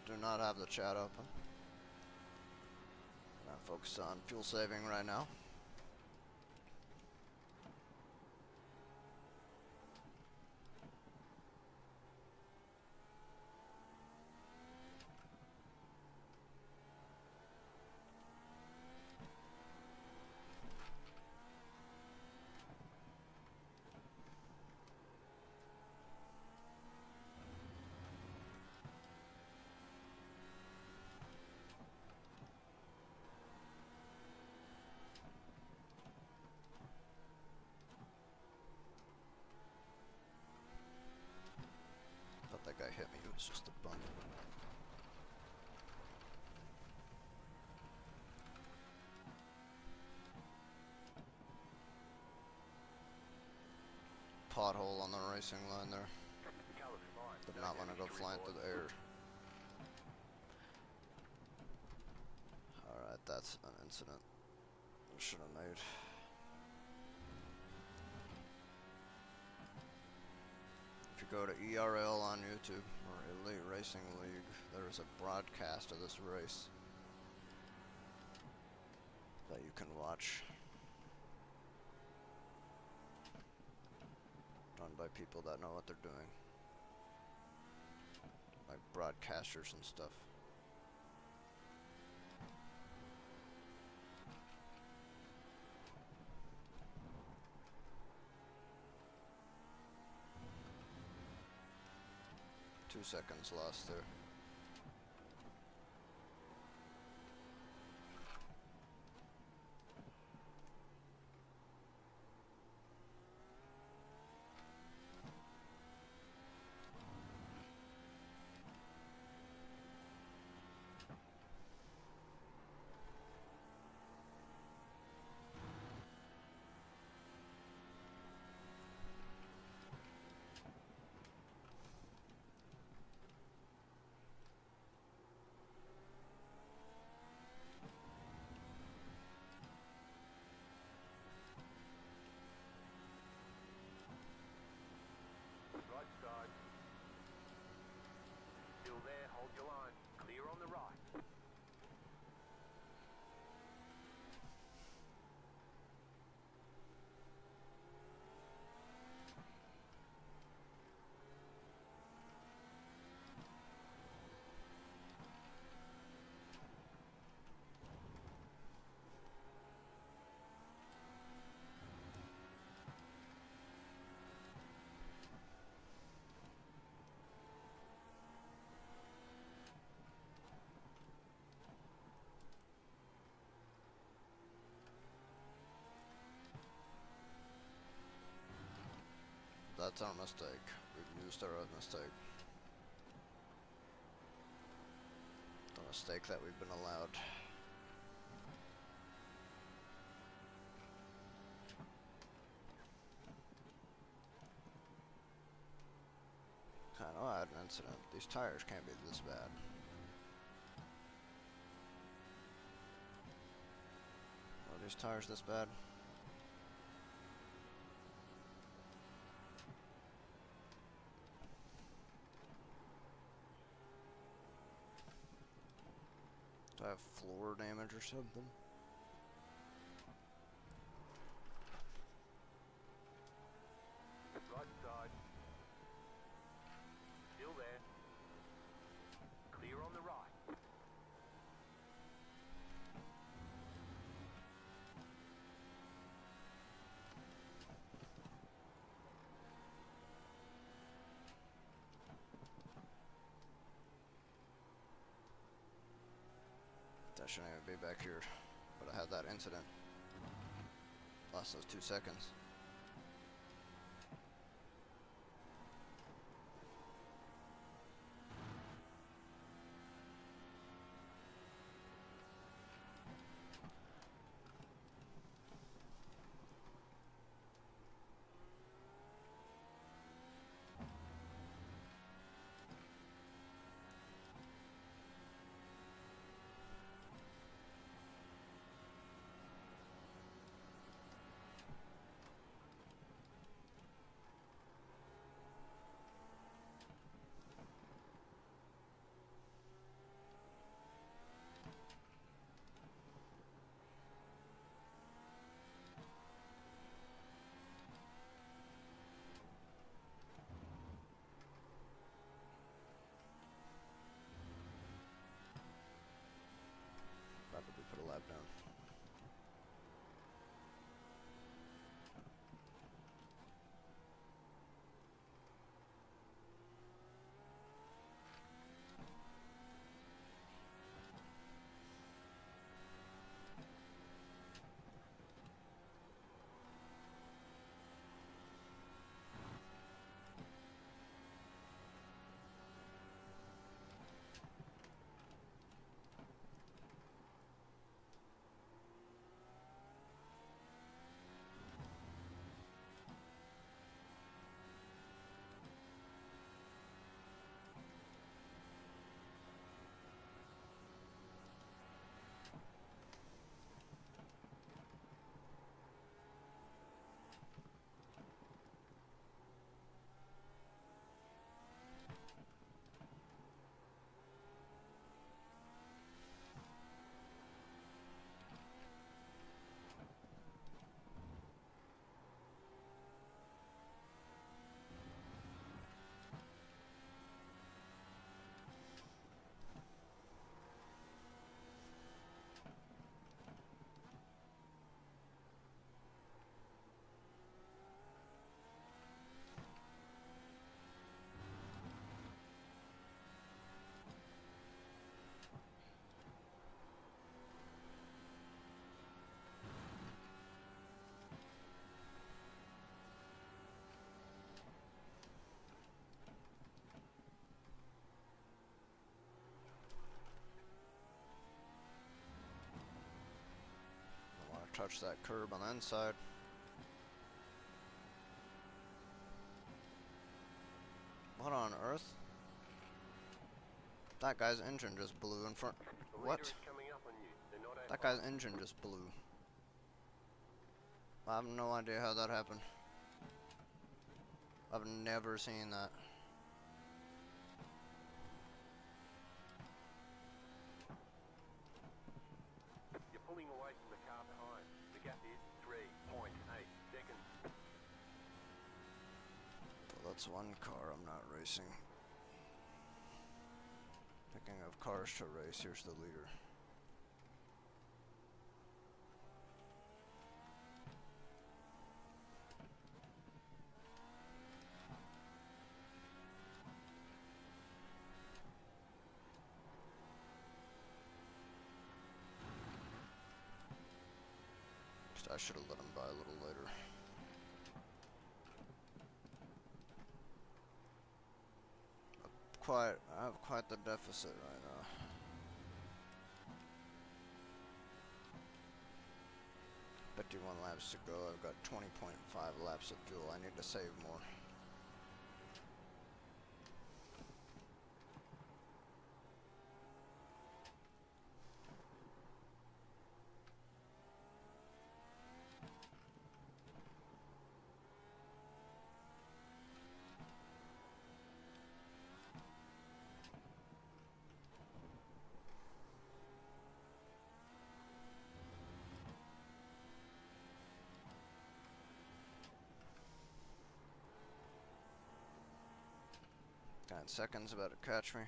do not have the chat open. I'm focused on fuel saving right now. Thought that guy hit me. It was just a bump. Pothole on the racing line there. The colour's fine. Did No not want to damage go flying report. through the air. Alright, that's an incident I should have made. If you go to ERL on YouTube, or Elite Racing League, there is a broadcast of this race that you can watch. Done by people that know what they're doing. Like broadcasters and stuff. Two seconds lost there. That's our mistake. We've used our own mistake. The mistake that we've been allowed. Kinda had an incident. These tires can't be this bad. Are these tires this bad? Do I have floor damage or something? Right side. Still there. Clear on the right. That shouldn't even be back here. But I had that incident. Lost those 2 seconds. About to be put a lap down. I want to touch that curb on the inside. What on earth? That guy's engine just blew in front. The What? leader is coming up on you. They're not That guy's engine just blew. I have no idea how that happened. I've never seen that. You're pulling away from the car behind. The gap is 3.8 seconds. Well, that's one car I'm not racing. Picking of cars to race, here's the leader. I should have let him by a little later. I have quite the deficit right now. $51 laps to go. I've got 20.5 laps of fuel. I need to save more. God, seconds about to catch me.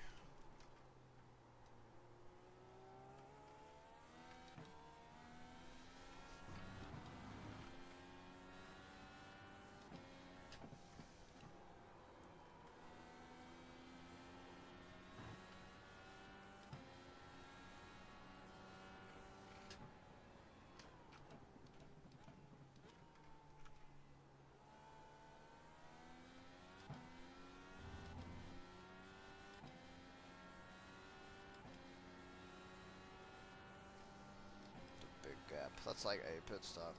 Big gap. That's like a pit stop.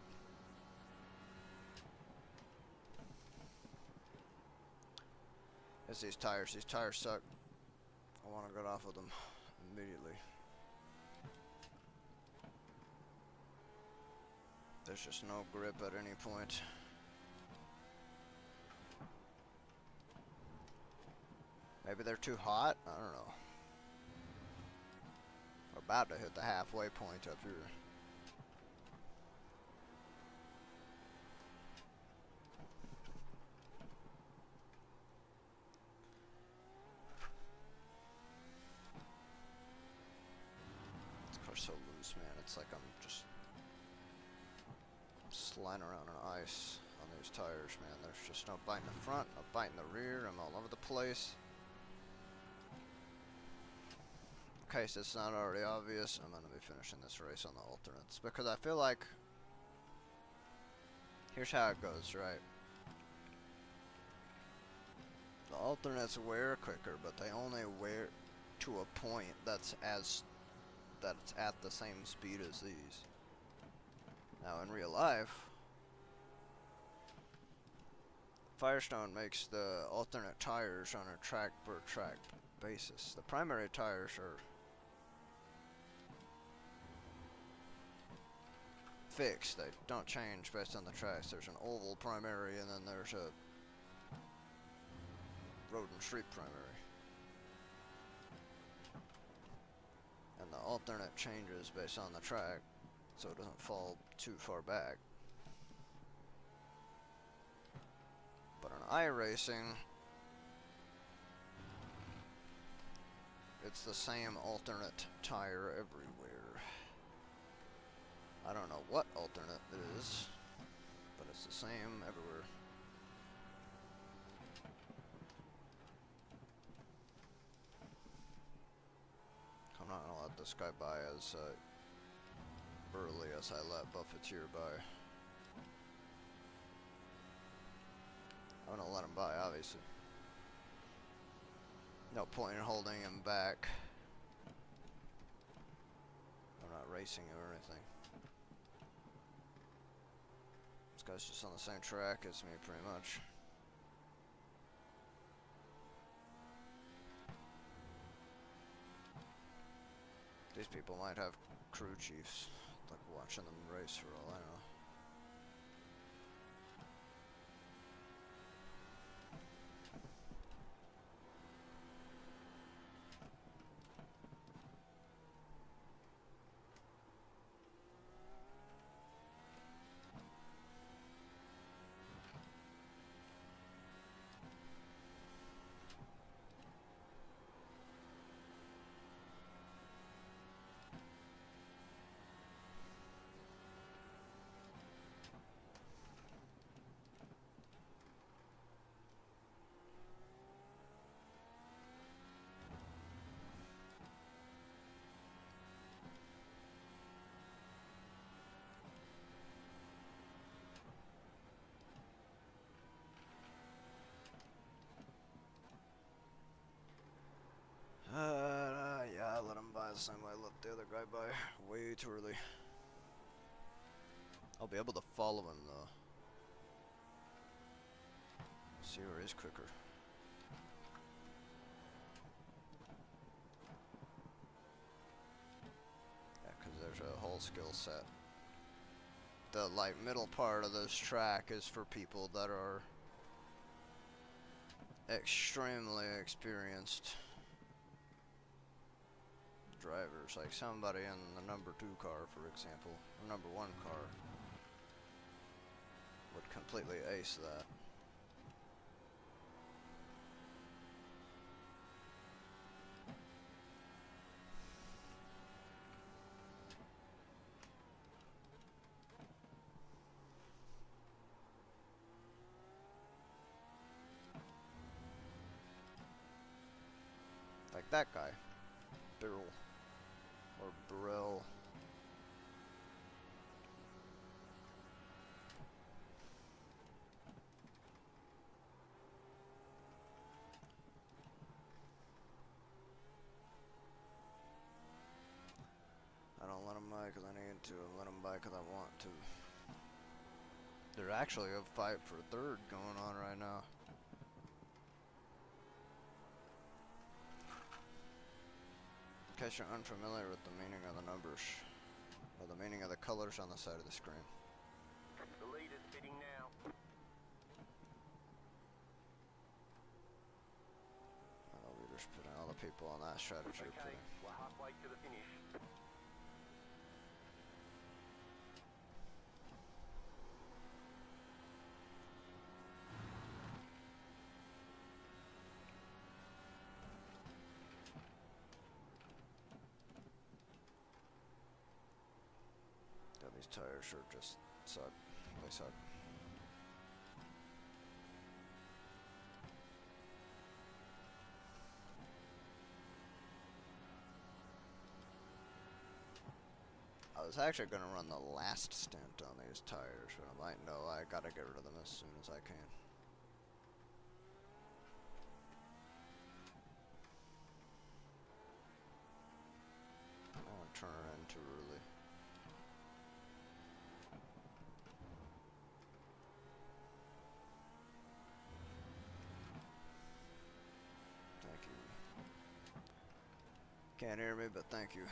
It's these tires. These tires suck. I want to get off of them immediately. There's just no grip at any point. Maybe they're too hot? I don't know. We're about to hit the halfway point up here. This car's so loose, man. It's like I'm just sliding around on ice on these tires, man. There's just no bite in the front, no bite in the rear. I'm all over the place. In case it's not already obvious, I'm going to be finishing this race on the alternates. Because I feel like... Here's how it goes, right? The alternates wear quicker, but they only wear to a point that's it's at the same speed as these. Now in real life, Firestone makes the alternate tires on a track per track basis. The primary tires are fixed. They don't change based on the tracks. There's an oval primary and then there's a road and street primary. And the alternate changes based on the track so it doesn't fall too far back. But on iRacing, it's the same alternate tire everywhere. I don't know what alternate it is, but it's the same everywhere. I'm not gonna let this guy by as early as I let Buffeteer by. I'm gonna let him by, obviously. No point in holding him back. I'm not racing him or anything. This guy's just on the same track as me, pretty much. These people might have crew chiefs, like watching them race for all I know. the same way I left the other guy by way too early. I'll be able to follow him though. See where he's quicker. Yeah, because there's a whole skill set. The like middle part of this track is for people that are extremely experienced drivers, like somebody in the number 2 car, for example, or number 1 car, would completely ace that. Like that guy, Birrell, or Burrell. I don't let them buy because I need to, I let them buy because I want to. There's actually a fight for third going on right now. In case you're unfamiliar with the meaning of the numbers, or the meaning of the colors on the side of the screen. The lead is fitting now. We're just putting all the people on that strategy. Okay, we're halfway to the finish. Yeah, these tires sure just suck. They suck. I was actually going to run the last stint on these tires, but I'm like, no, I gotta get rid of them as soon as I can. I don't want to turn her in too early. Thank you. Can't hear me, but thank you.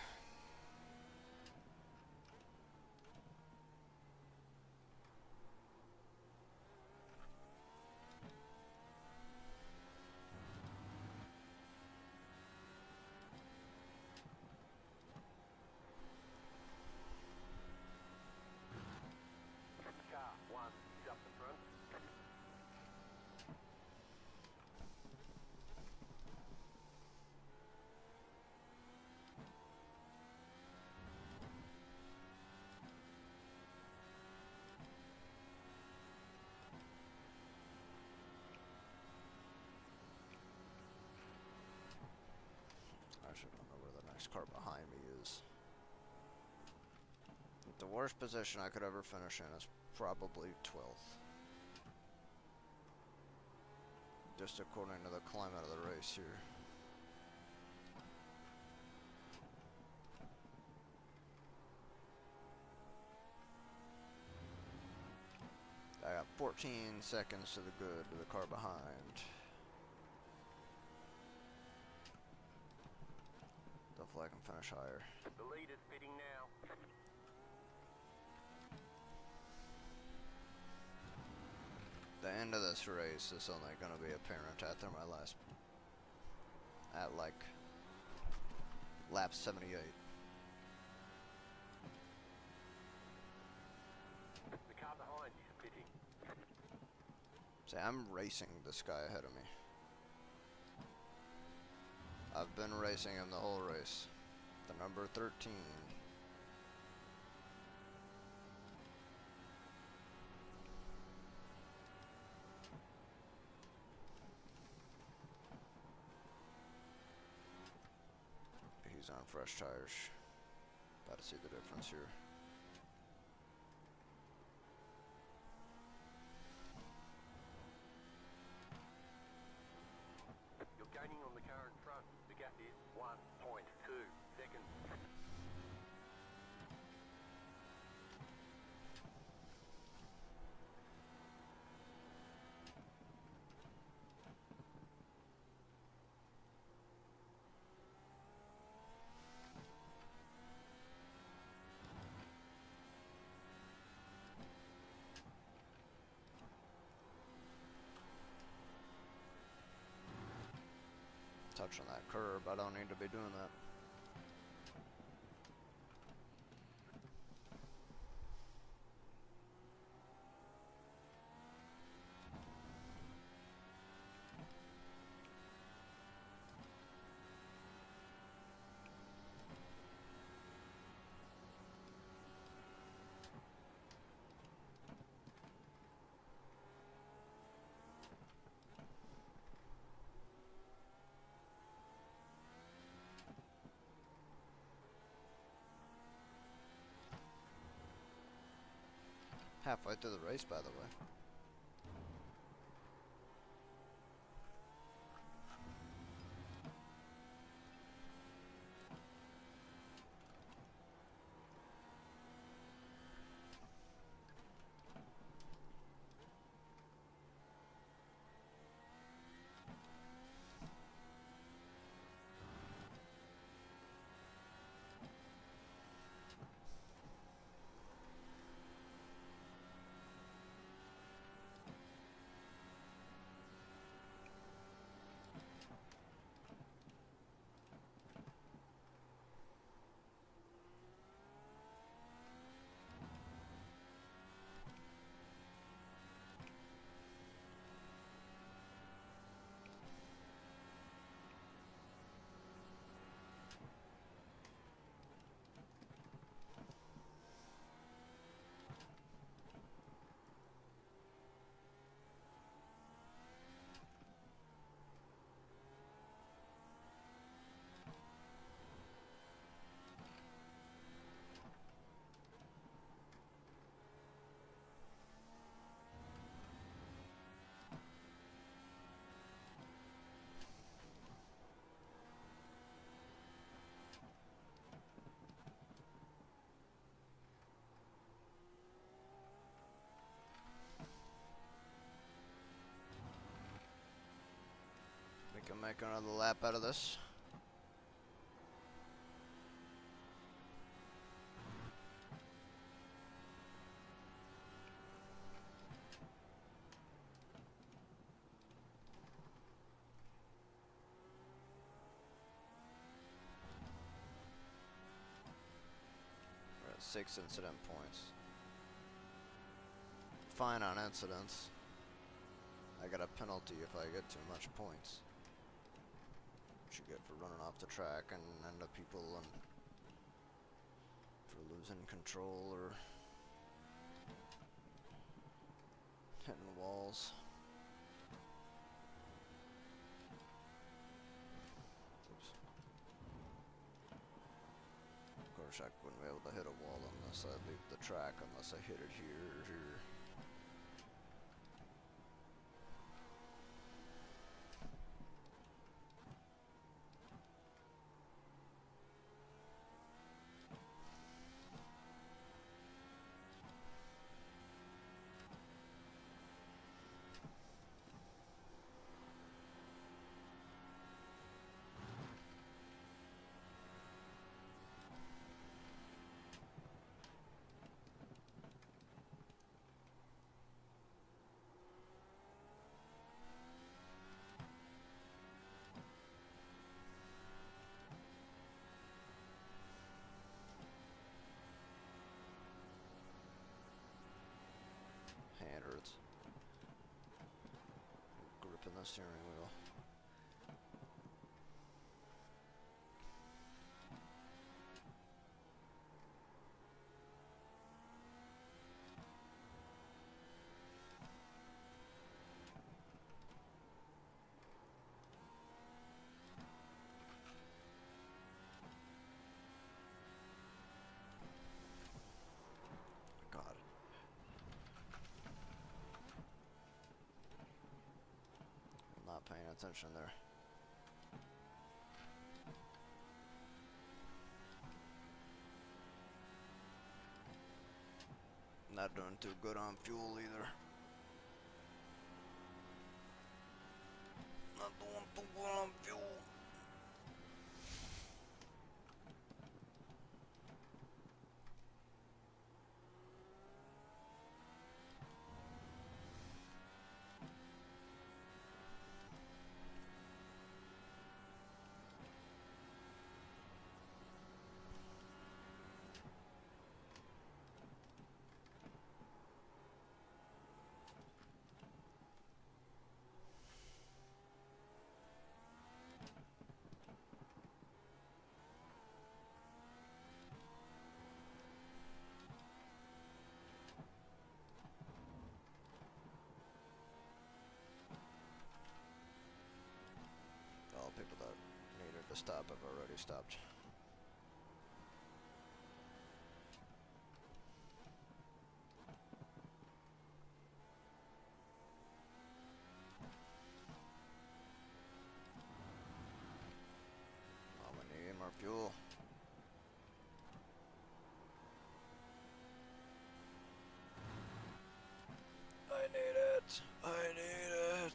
Car 1 is up the front. I should know where the next car behind me is. The worst position I could ever finish in is probably 12th. Just according to the climate of the race here. I got 14 seconds to the good to the car behind. Hopefully I can finish higher. The lead is fitting now. The end of this race is only going to be apparent after my last, at like lap 78. The car behind is pitting. See, I'm racing this guy ahead of me. I've been racing him the whole race. The number 13. He's on fresh tires. About to see the difference here. You're gaining on the car in front. The gap is 1.2 seconds. touching that curb. I don't need to be doing that. Halfway through the race, by the way. We can make another lap out of this. We're at 6 incident points. Fine on incidents. I got a penalty if I get too much points. What you get for running off the track and into people and for losing control or hitting walls. Oops. Of course I wouldn't be able to hit a wall unless I leave the track, unless I hit it here or here. Hand hurts. Gripping the steering wheel. God. I'm not paying attention there. Not doing too good on fuel either. Not doing too good on fuel. stop. I've already stopped. Oh, we need more fuel. I need it. I need it.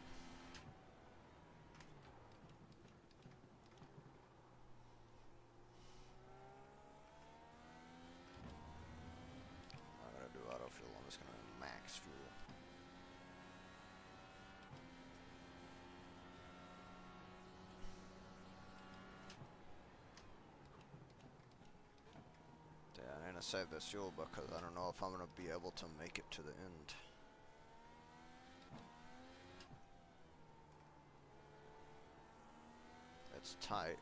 I'm not gonna do auto fuel. I'm just gonna max fuel. Yeah, I need to save this fuel because I don't know if I'm gonna be able to make it to the end. It's tight.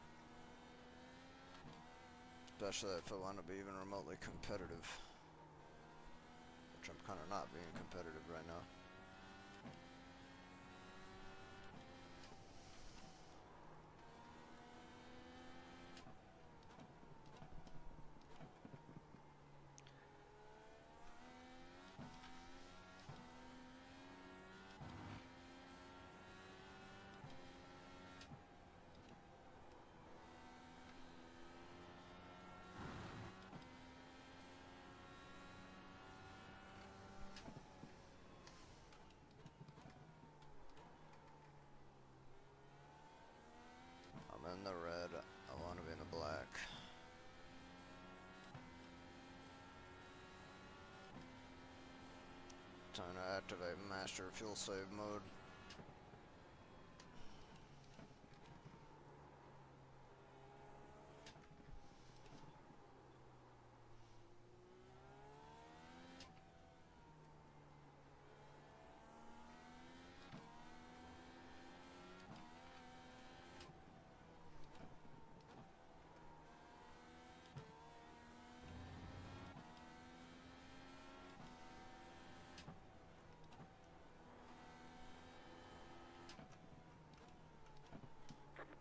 Especially if I want to be even remotely competitive. Which I'm kind of not being competitive right now. I'm in the red. I want to be in the black. Time to activate master fuel save mode.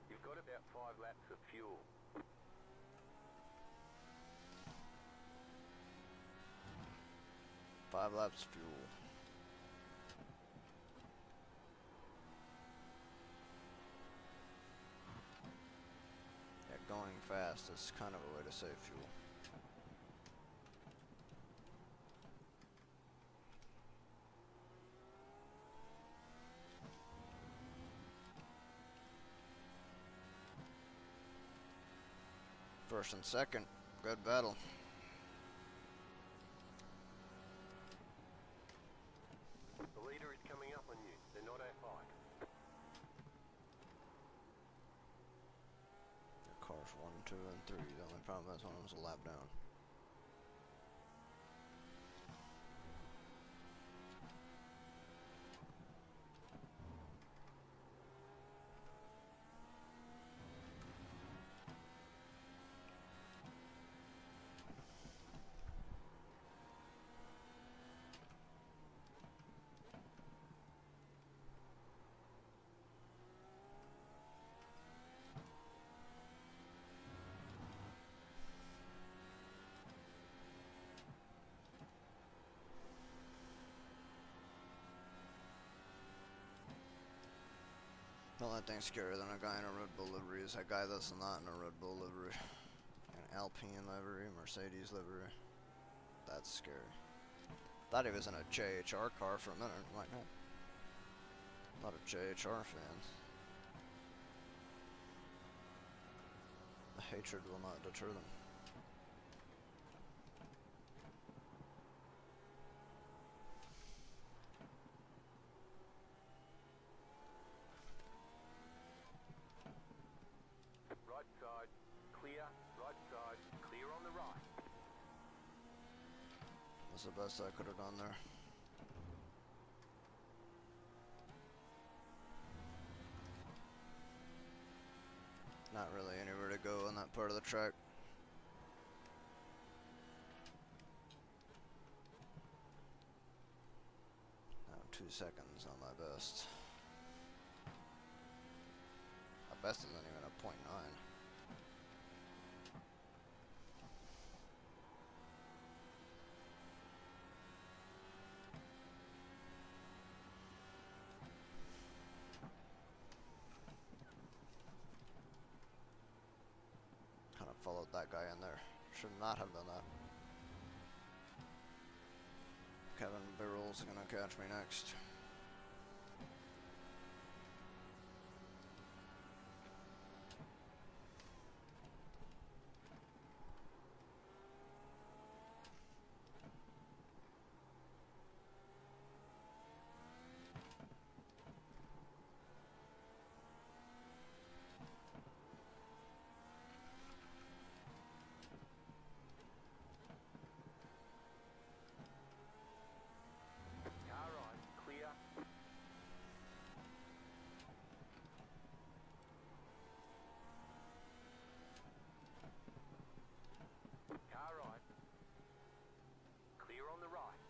You've got about 5 laps of fuel. 5 laps fuel. Yeah, going fast is kind of a way to save fuel. First and second, good battle. The leader is coming up on you. They're not our fight. The cars 1, 2, and 3. The only problem is one of them's a lap down. The only thing scarier than a guy in a Red Bull livery is a guy that's not in a Red Bull livery. An Alpine livery, Mercedes livery. That's scary. Thought he was in a JHR car for a minute. I'm like, no. A lot of JHR fans. The hatred will not deter them. Right side, clear. Right side, clear on the right. That's the best I could have done there. Not really anywhere to go on that part of the track. Now 2 seconds on my best. My best isn't even a .9. Should not have done that. Kevin Birrell's gonna catch me next. Car right, clear. Car right. Clear on the right.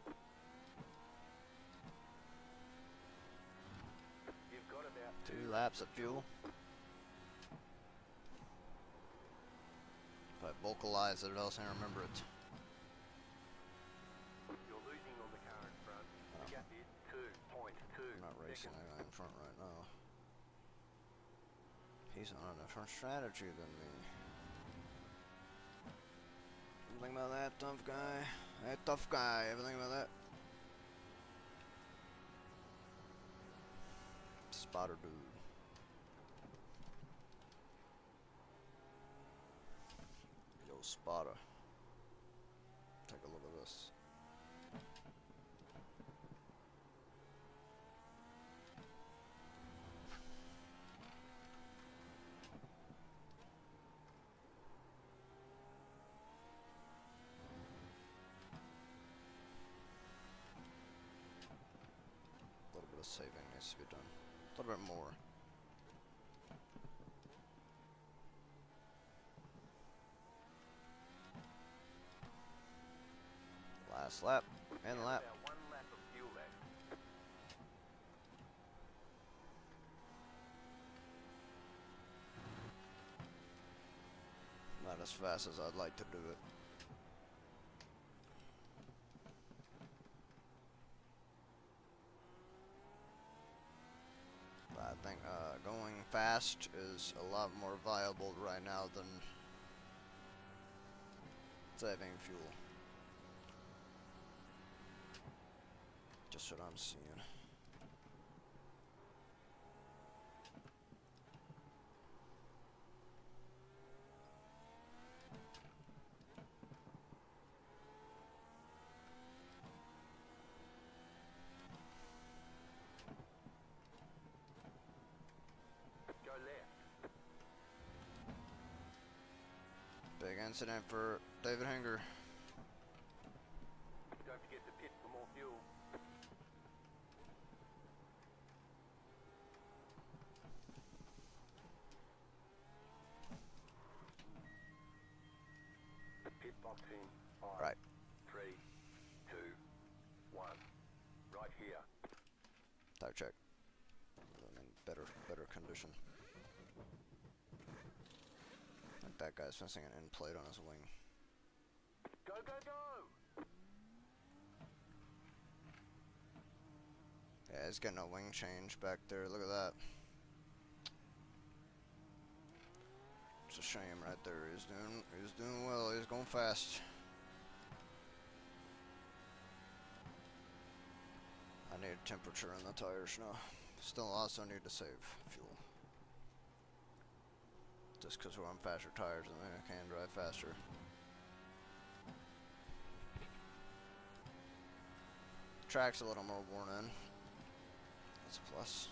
You've got about 2 laps of fuel. If I vocalize it, else I remember it. You're losing on the car in front. The gap is 2.2 I'm not racing seconds. that guy in front right now. He's on a different strategy than me. Everything about that tough guy. That tough guy. Everything about that. Spotter dude. Yo, spotter. Take a look at this. A little bit of saving needs to be done. A little bit more. Last lap and lap. About 1 lap of fuel left. Not as fast as I'd like to do it. But I think going fast is a lot more viable right now than saving fuel. Just what I'm seeing. Go left. Big incident for David Henger. Don't forget to pit for more fuel. Pit box in. 5, Right. 3, 2, 1. Right here. Tire check. I'm in better condition. I think that guy's missing an end plate on his wing. Go, go, go! Yeah, he's getting a wing change back there. Look at that. It's a shame right there. He's doing well. He's going fast. I need temperature in the tires now. Still also need to save fuel. Just because we're on faster tires and I can drive faster. Track's a little more worn in. That's a plus.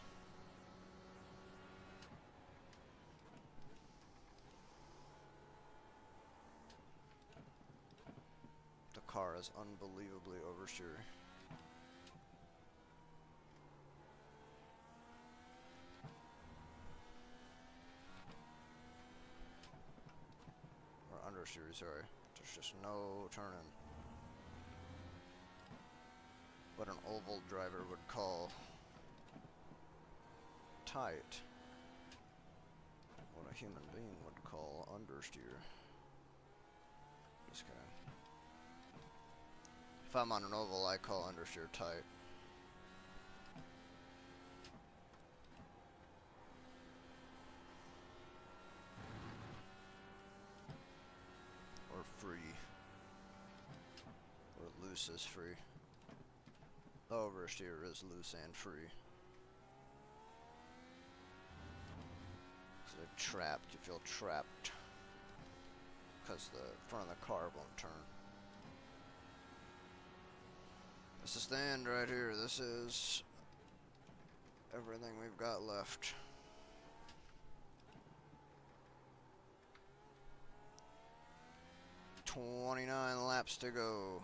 The car is unbelievably oversteer. Or understeer, sorry. There's just no turning. What an oval driver would call tight. What a human being would call understeer. Just kidding. If I'm on an oval, I call understeer tight. Or free. loose is free. The oversteer is loose and free. So they're trapped. You feel trapped because the front of the car won't turn. This is the end right here. This is everything we've got left. "29 laps to go."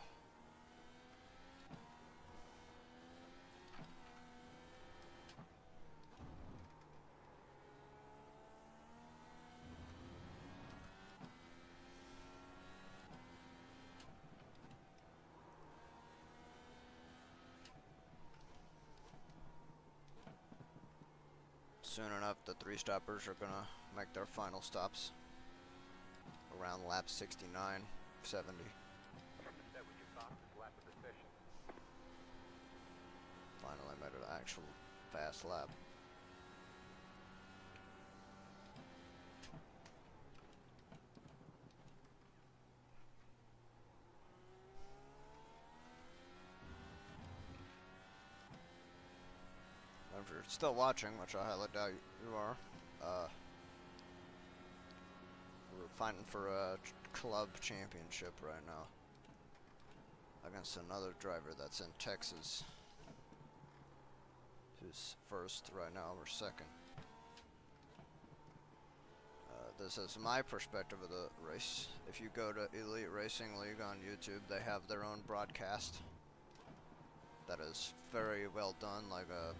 Soon enough, the three stoppers are gonna make their final stops around lap 69, 70. That was your fastest lap of the session. Finally made an actual fast lap. If you're still watching, which I highly doubt you are, we're fighting for a club championship right now against another driver that's in Texas, who's first right now. We're second. This is my perspective of the race. If you go to Elite Racing League on YouTube, they have their own broadcast that is very well done, like a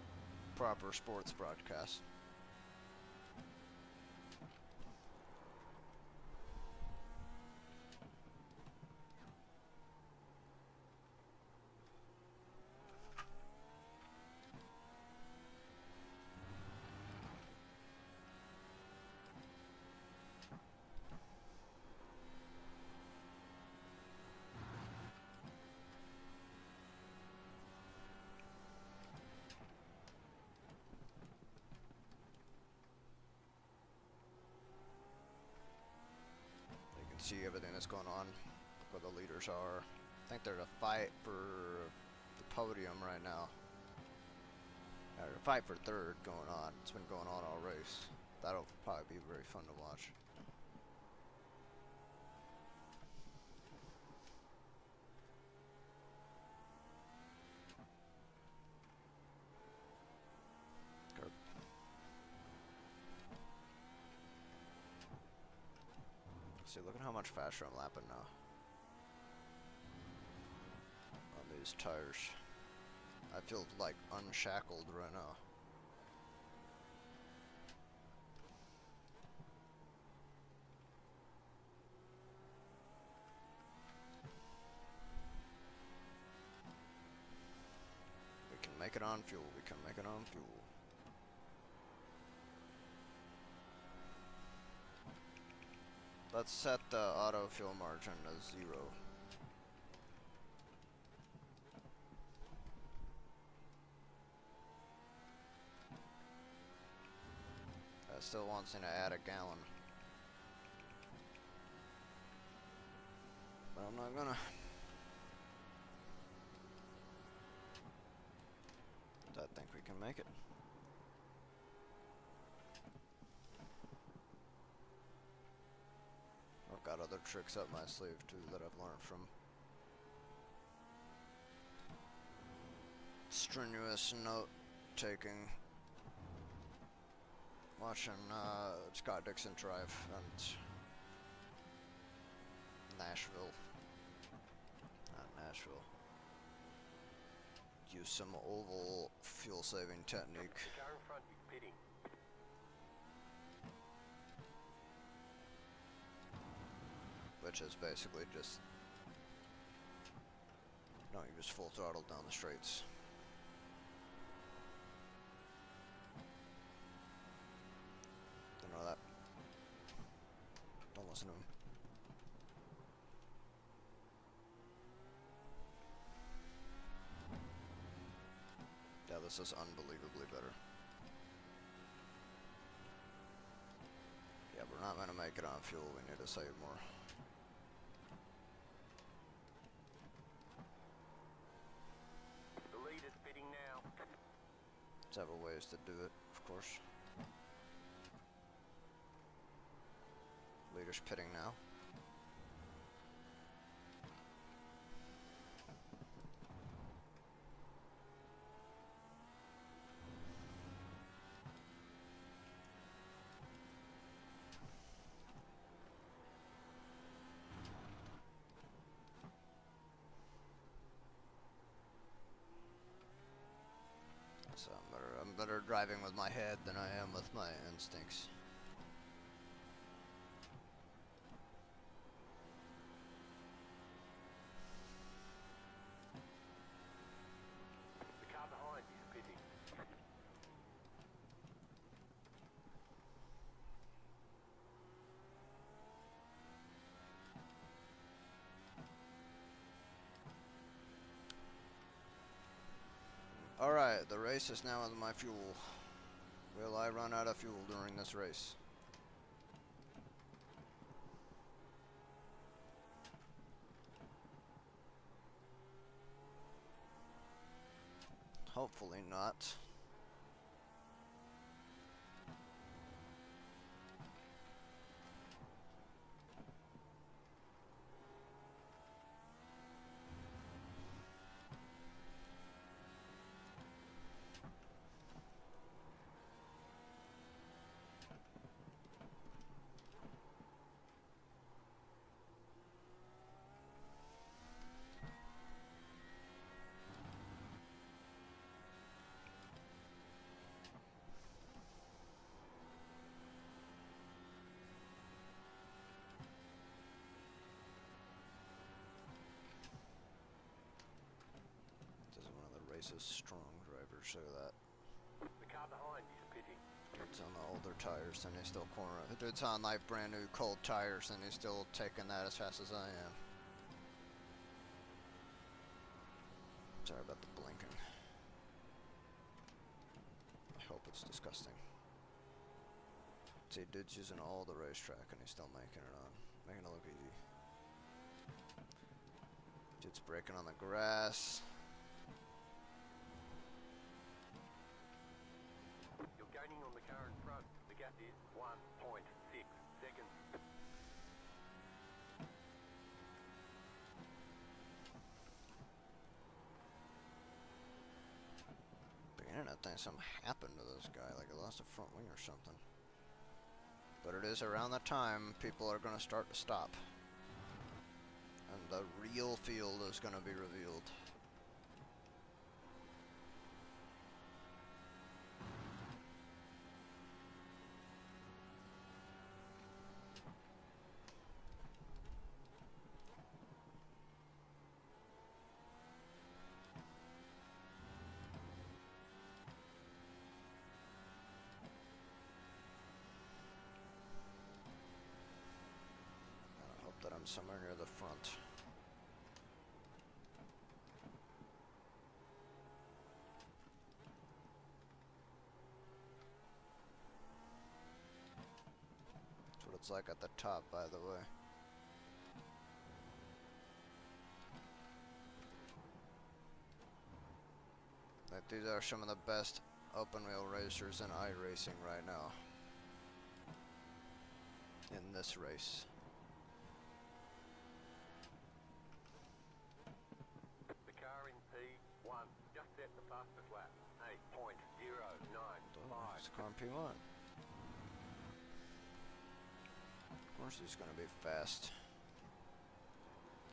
proper sports broadcast. See everything that's going on, where the leaders are. I think they're to fight for the podium right now. Or to fight for third going on. It's been going on all race. That'll probably be very fun to watch. Good. See, look at how much faster I'm lapping now on these tires. I feel like unshackled right now. We can make it on fuel. We can make it on fuel. Let's set the auto fuel margin to 0. That still wants me to add a gallon. But I'm not gonna. I think we can make it. I've got other tricks up my sleeve too that I've learned from strenuous note taking, watching Scott Dixon drive and Nashville. Not Nashville. Use some oval fuel saving technique. The car in front is pitting. Which is basically just, no, you just full throttle down the straights. Don't know that. Don't listen to him. Yeah, this is unbelievably better. Yeah, we're not gonna make it on fuel. We need to save more. Several ways to do it, of course. Leader's pitting now. So I'm better driving with my head than I am with my instincts. The car behind is pitting. Alright, the race is now with my fuel. Will I run out of fuel during this race? Hopefully not. This is one of the race's strong drivers, show that. The car behind is pitting. Dude's on the older tires and he's still cornering. The dude's on like brand new cold tires and he's still taking that as fast as I am. Sorry about the blinking. I hope it's disgusting. See, dude's using all the racetrack and he's still making it on. Making it look easy. Dude's braking on the grass. You're gaining on the car in front. The gap is 1.6 seconds. Beginning to think something happened to this guy, like he lost a front wing or something. But it is around the time people are going to start to stop. And the real field is going to be revealed. I hope that I'm somewhere near the front. That's what it's like at the top, by the way. Like, these are some of the best open wheel racers in iRacing right now. In this race. The car in P1 just set the fastest lap. 8.095. It's car in P1. Of course he's gonna be fast.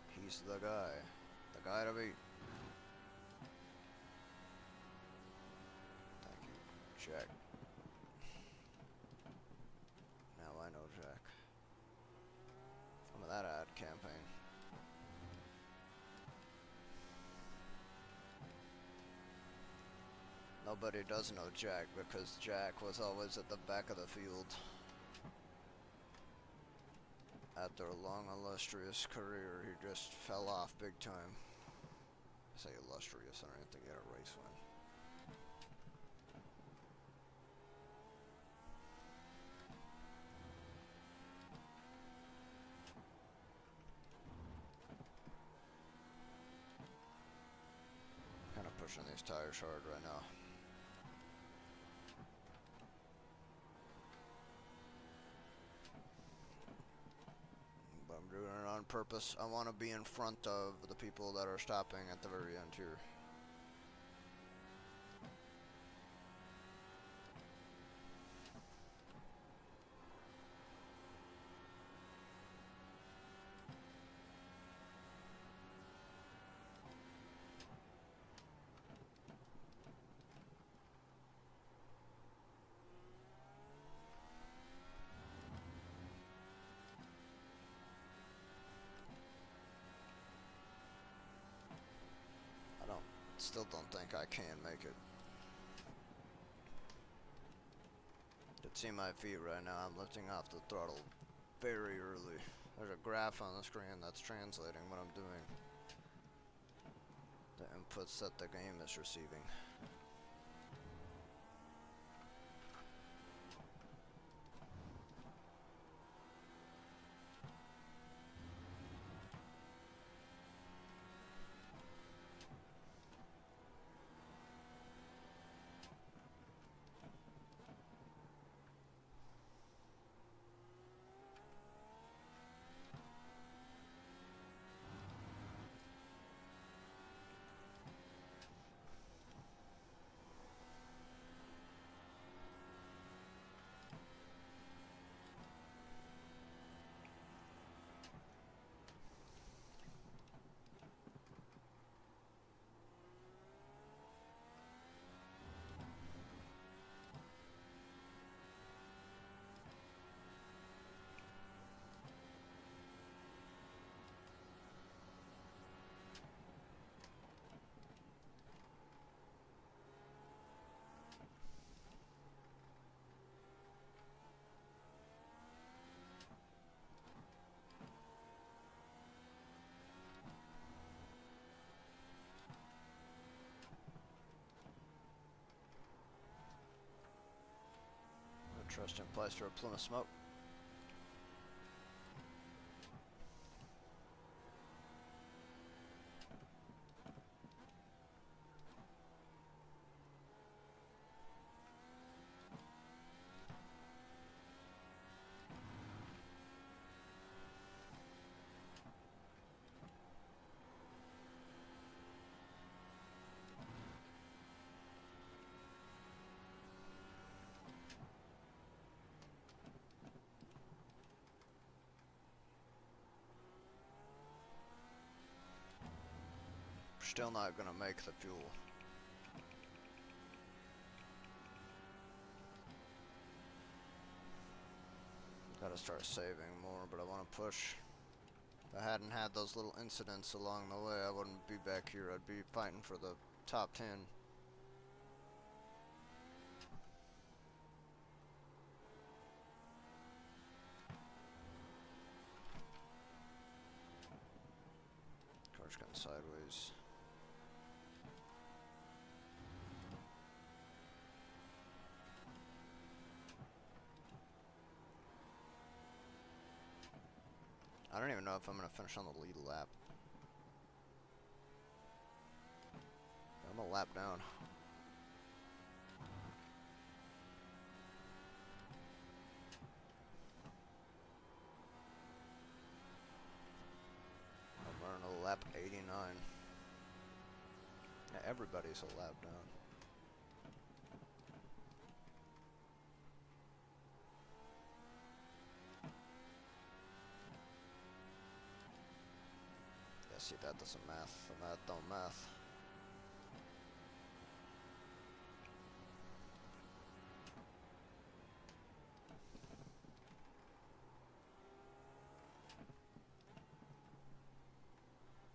He's the guy. The guy to beat. Thank you, Jack. Now I know Jack. From that ad campaign. Nobody does know Jack because Jack was always at the back of the field. After a long, illustrious career, he just fell off big time. I say illustrious, I don't even think he had a race win. Kind of pushing these tires hard right now. purpose. I want to be in front of the people that are stopping at the very end here. Still don't think I can make it. You can see my feet right now. I'm lifting off the throttle very early. There's a graph on the screen that's translating what I'm doing. The inputs that the game is receiving. Trust in place for a plume of smoke. Still not gonna make the fuel. Gotta start saving more, but I want to push. If I hadn't had those little incidents along the way, I wouldn't be back here. I'd be fighting for the top 10. Car's going sideways. I don't even know if I'm going to finish on the lead lap. I'm a lap down. I'm running a lap 89. Yeah, everybody's a lap down. Yeah, see, that doesn't math. The math don't math.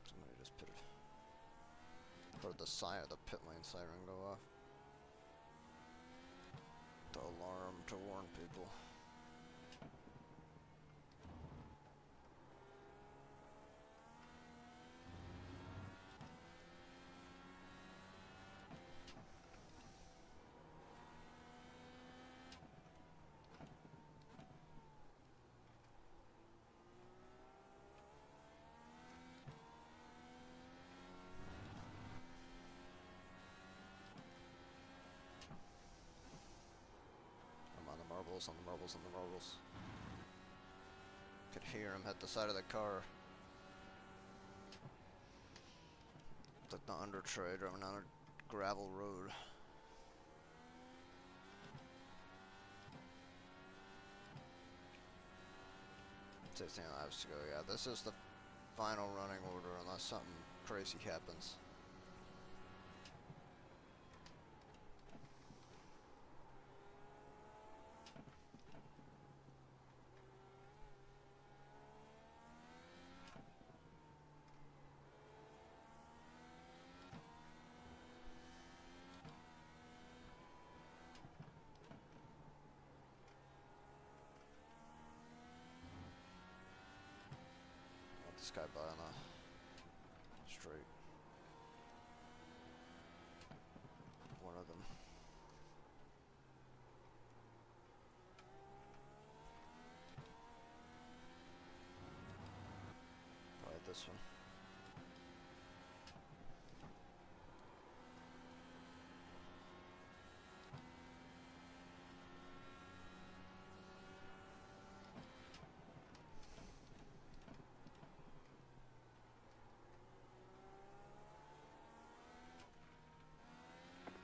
Somebody just heard the sign of the pit lane siren go off. The alarm to warn people. On the marbles. Could hear him hit the side of the car. the under trade or another gravel road. 16 laps to go. Yeah, this is the final running order unless something crazy happens. Let this guy by on the straight. One of them. Probably this one.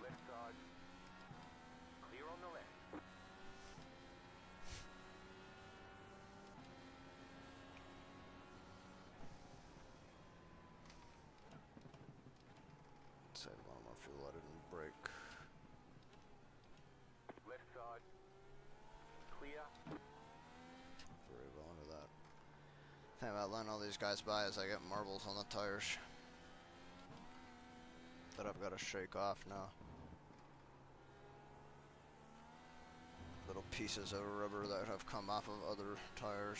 Left side. Clear on the left. Save a little more fuel. I didn't brake. Left side. Clear. Very well into that. Thing about letting all these guys by is I get marbles on the tires that I've got to shake off now. Little pieces of rubber that have come off of other tires.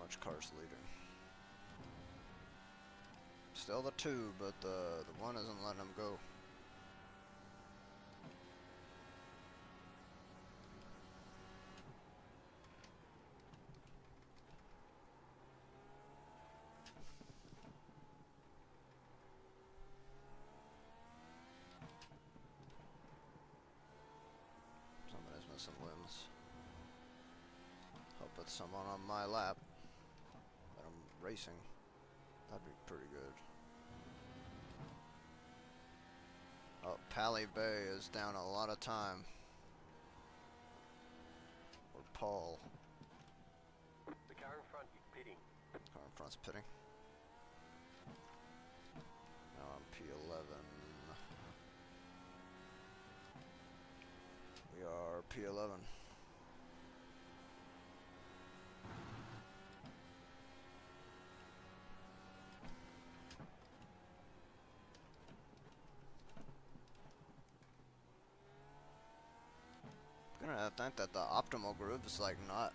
Which car's leading? Still the 2, but the 1 isn't letting him go. Somebody's missing limbs. Hope it's someone on my lap that I'm racing. That'd be pretty good. Oh, Pally Bay is down a lot of time. Or Paul. The car in front is pitting. Car in front's pitting. Now I'm P11. We are P11. I think that the optimal groove is like not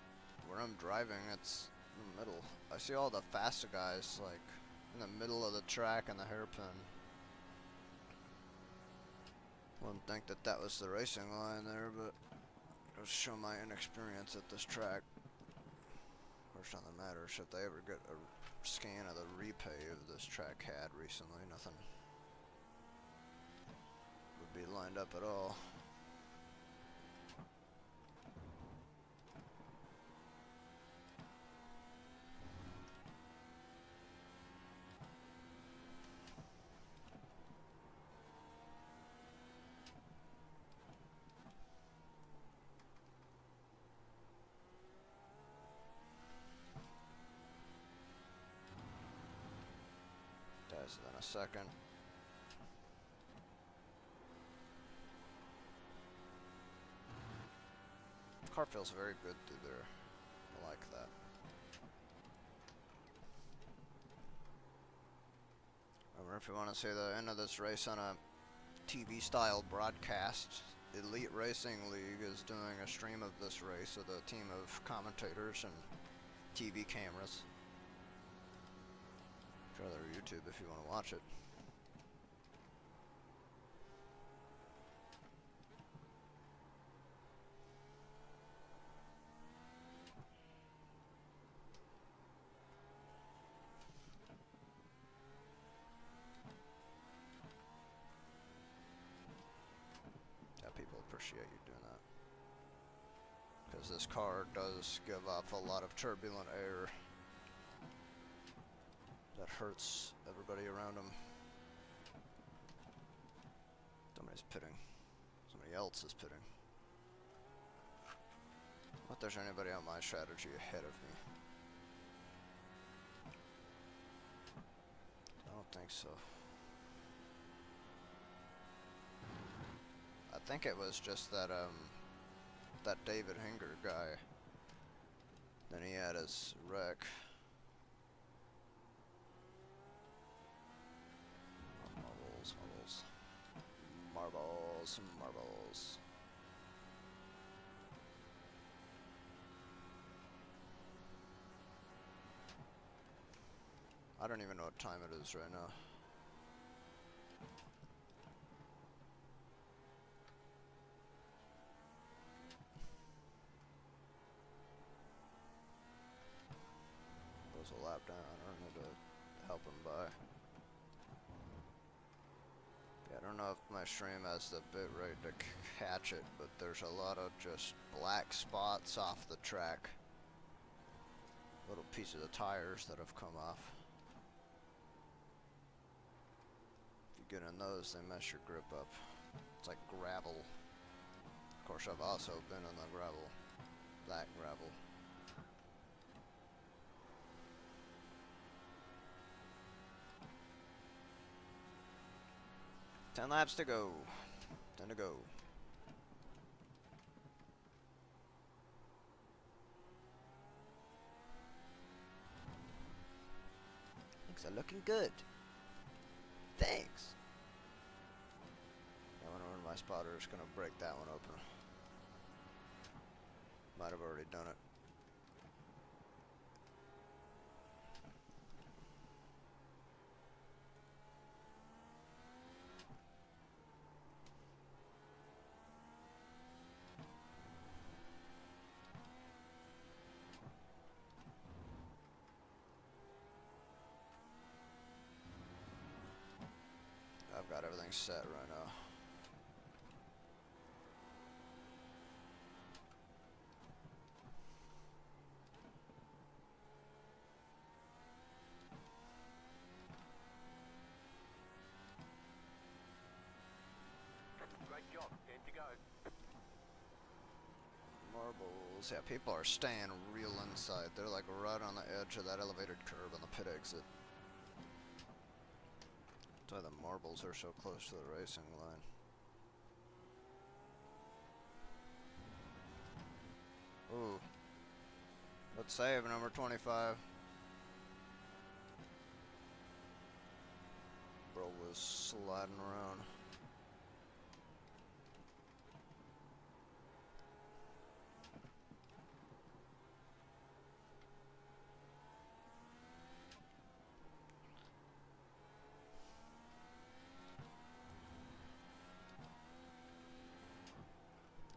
where I'm driving, it's in the middle. I see all the faster guys like in the middle of the track and the hairpin. Wouldn't think that that was the racing line there, but it'll show my inexperience at this track. Which nothing matters if they ever get a scan of the repay of this track had recently. Nothing would be lined up at all. Guys, in a second. Car feels very good through there. I like that. Remember, if you want to see the end of this race on a TV style broadcast, Elite Racing League is doing a stream of this race with a team of commentators and TV cameras. Try their YouTube if you want to watch it. Yeah, people appreciate you doing that. Because this car does give off a lot of turbulent air that hurts everybody around him. Somebody's pitting. Somebody else is pitting. What, there's anybody on my strategy ahead of me? I don't think so. I think it was just that that David Hinger guy. Then he had his wreck. Marbles, marbles. Marbles, marbles. I don't even know what time it is right now. Goes a lap down. I don't need to help him by. Yeah, I don't know if my stream has the bit rate to catch it, but there's a lot of just black spots off the track. Little pieces of tires that have come off. If you get in those, they mess your grip up. It's like gravel. Of course, I've also been on the gravel. That gravel. 10 laps to go. 10 to go. Things are looking good. Thanks. I wonder when my spotter is going to break that one open. Might have already done it. I've got everything set right now. Great job. 10 to go. Marbles. Yeah, people are staying real inside. They're like right on the edge of that elevated curve on the pit exit. That's why the marbles are so close to the racing line. Ooh. Let's save number 25. Bro was sliding around.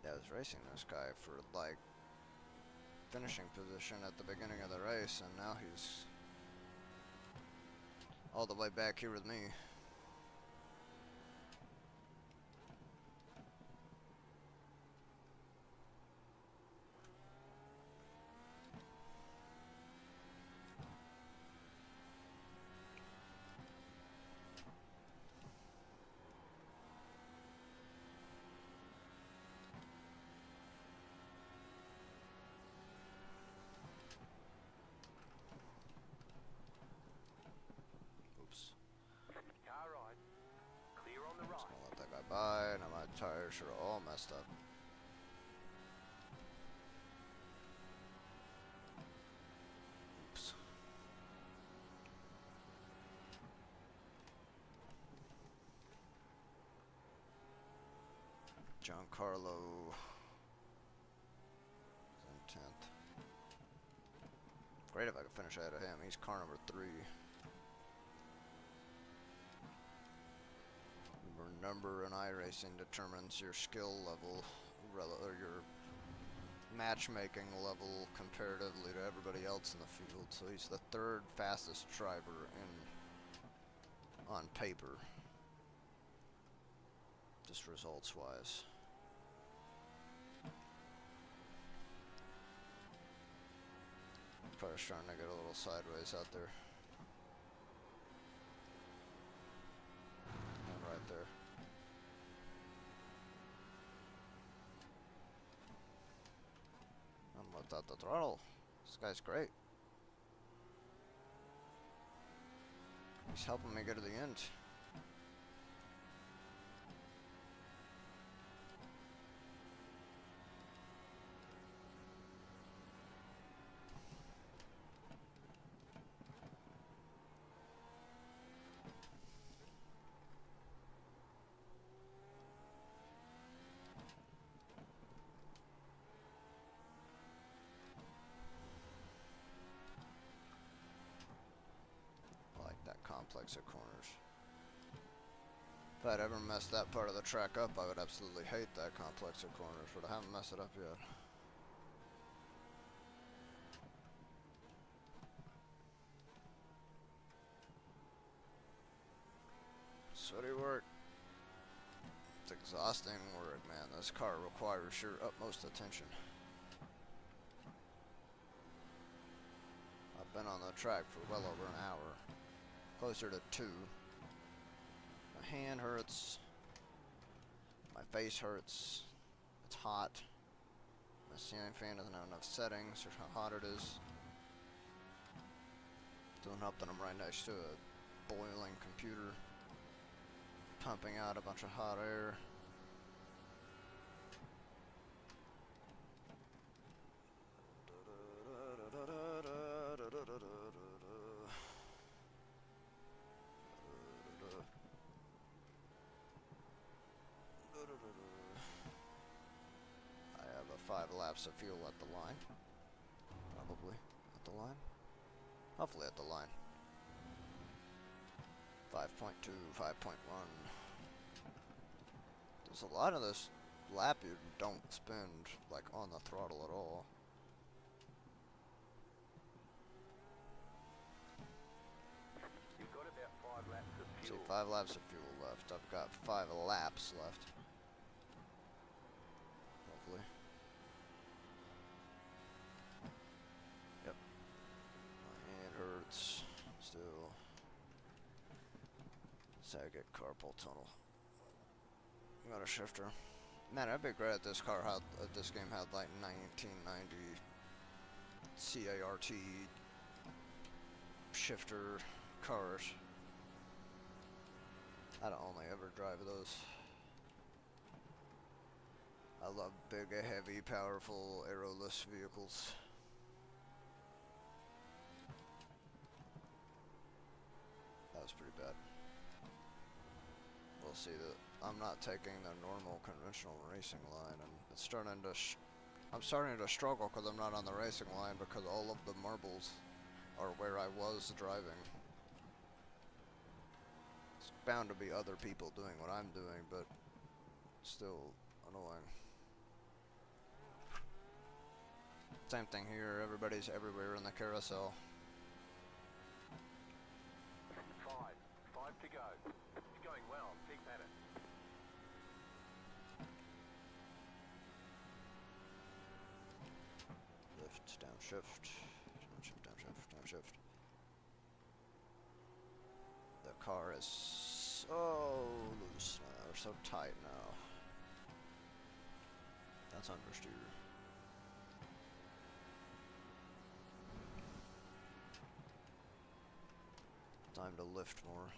Yeah, I was racing this guy for like finishing position at the beginning of the race, and now he's all the way back here with me. Oops. Car right. Clear on the Just right. gonna let that guy by. Now my tires are all messed up. Oops. Giancarlo is in 10th. Great if I could finish ahead of him. He's car number 3. number in iRacing determines your skill level, or your matchmaking level comparatively to everybody else in the field. So he's the third fastest driver on paper, just results wise. Probably starting to get a little sideways out there. And right there. I'm without the throttle. This guy's great. He's helping me get to the end. I like that complex of corners. If I'd ever messed that part of the track up, I would absolutely hate that complex of corners, but I haven't messed it up yet. Sweaty work. It's exhausting work, man. This car requires your utmost attention. I've been on the track for well over an hour. Closer to 2. My hand hurts. My face hurts. It's hot. My ceiling fan doesn't have enough settings or how hot it is. Doesn't help that I'm right next to a boiling computer, pumping out a bunch of hot air. I have a 5 laps of fuel at the line. Probably at the line. Hopefully at the line. 5.2, 5.1. There's a lot of this lap you don't spend like on the throttle at all. You've got about 5 laps of fuel. See, 5 laps of fuel left. I've got 5 laps left. Hopefully. Yep. My hand hurts still. So I get carpal tunnel. Got a shifter. Man, I'd be great at this car. This game had like 1990 CART shifter cars. I'd only ever drive those. I love big, heavy, powerful, aeroless vehicles. That was pretty bad. We'll see that I'm not taking the normal conventional racing line, and it's starting to I'm starting to struggle because I'm not on the racing line because all of the marbles are where I was driving. It's bound to be other people doing what I'm doing, but still annoying. Same thing here, everybody's everywhere in the carousel. 5 to go. It's going well. Keep at it. Lift, downshift, downshift, downshift, downshift. The car is so loose now, or so tight now. That's understeer. Time to lift more.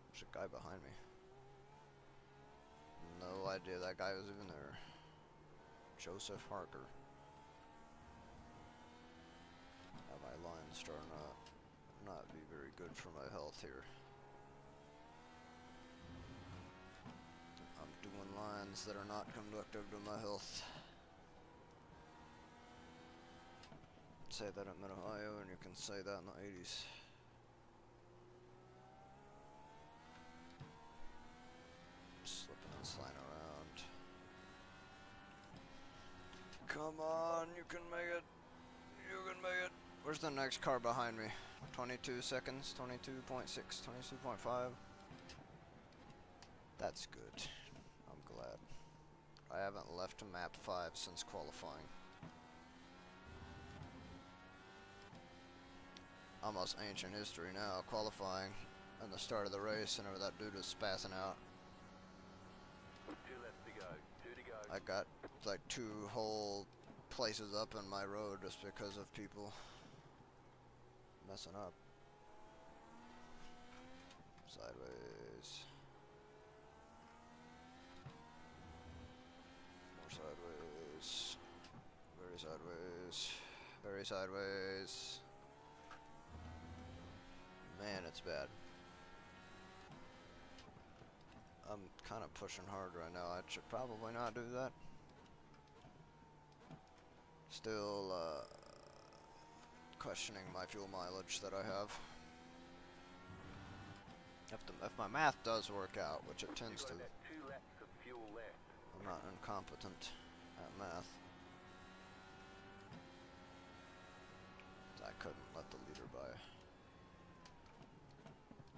There's a guy behind me. No idea that guy was even there. Joseph Harker. Now my line's starting to not be very good for my health here. I'm doing lines that are not conducive to my health. Say that at Mid-Ohio, and you can say that in the 80s. Come on, you can make it. You can make it. Where's the next car behind me? 22 seconds, 22.6, 22.5. That's good. I'm glad. I haven't left map 5 since qualifying. Almost ancient history now, qualifying and the start of the race, and that dude is spazzing out. 2 left to go. 2 to go. I got like 2 whole places up in my road just because of people messing up. Sideways. More sideways. Very sideways. Very sideways. Man, it's bad. I'm kind of pushing hard right now. I should probably not do that. Still questioning my fuel mileage that I have. If my math does work out, which it tends to, 2 laps of fuel left. I'm not incompetent at math. I couldn't let the leader by.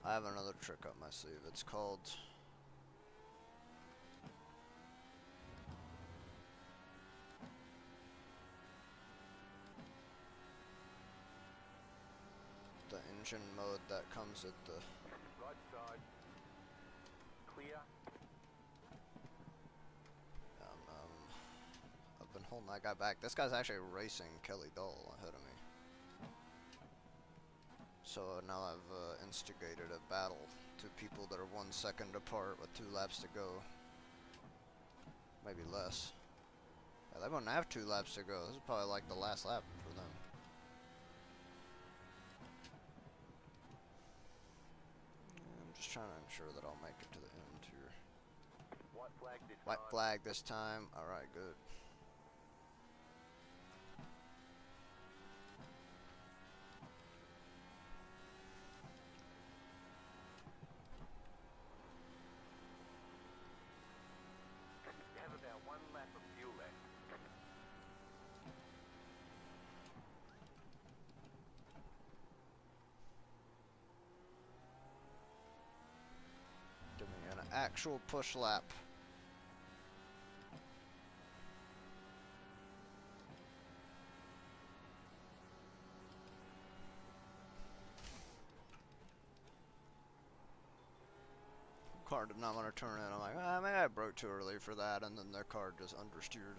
I have another trick up my sleeve. It's called the engine mode that comes with the Right side. Clear. I've been holding that guy back. This guy's actually racing Kelly Doll ahead of me. So now I've instigated a battle to people that are 1 second apart with 2 laps to go. Maybe less. Yeah, they won't have 2 laps to go. This is probably like the last lap for them. I'm just trying to ensure that I'll make it to the end here. White flag this White time. flag this time. Alright, good. You have about 1 lap of fuel left. Give me an actual push lap. Car did not want to turn in. I'm like, ah, maybe I broke too early for that, and then their car just understeered.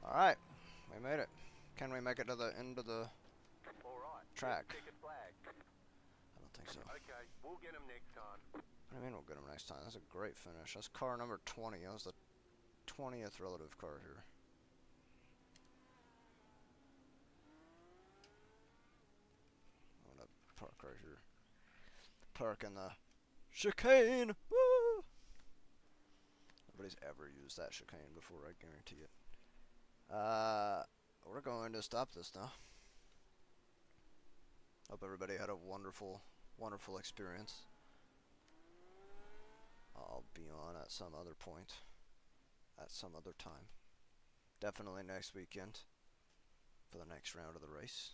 Alright, we made it. Can we make it to the end of the All right. track? Ticket flag. I don't think so. Okay, we'll get him next time. What do you mean we'll get him next time? That's a great finish. That's car number 20. That was the 20th relative car here. I'm gonna park right here. Park in the chicane! Woo! Nobody's ever used that chicane before, I guarantee it. We're going to stop this now. Hope everybody had a wonderful, wonderful experience. I'll be on at some other point, at some other time. Definitely next weekend for the next round of the race.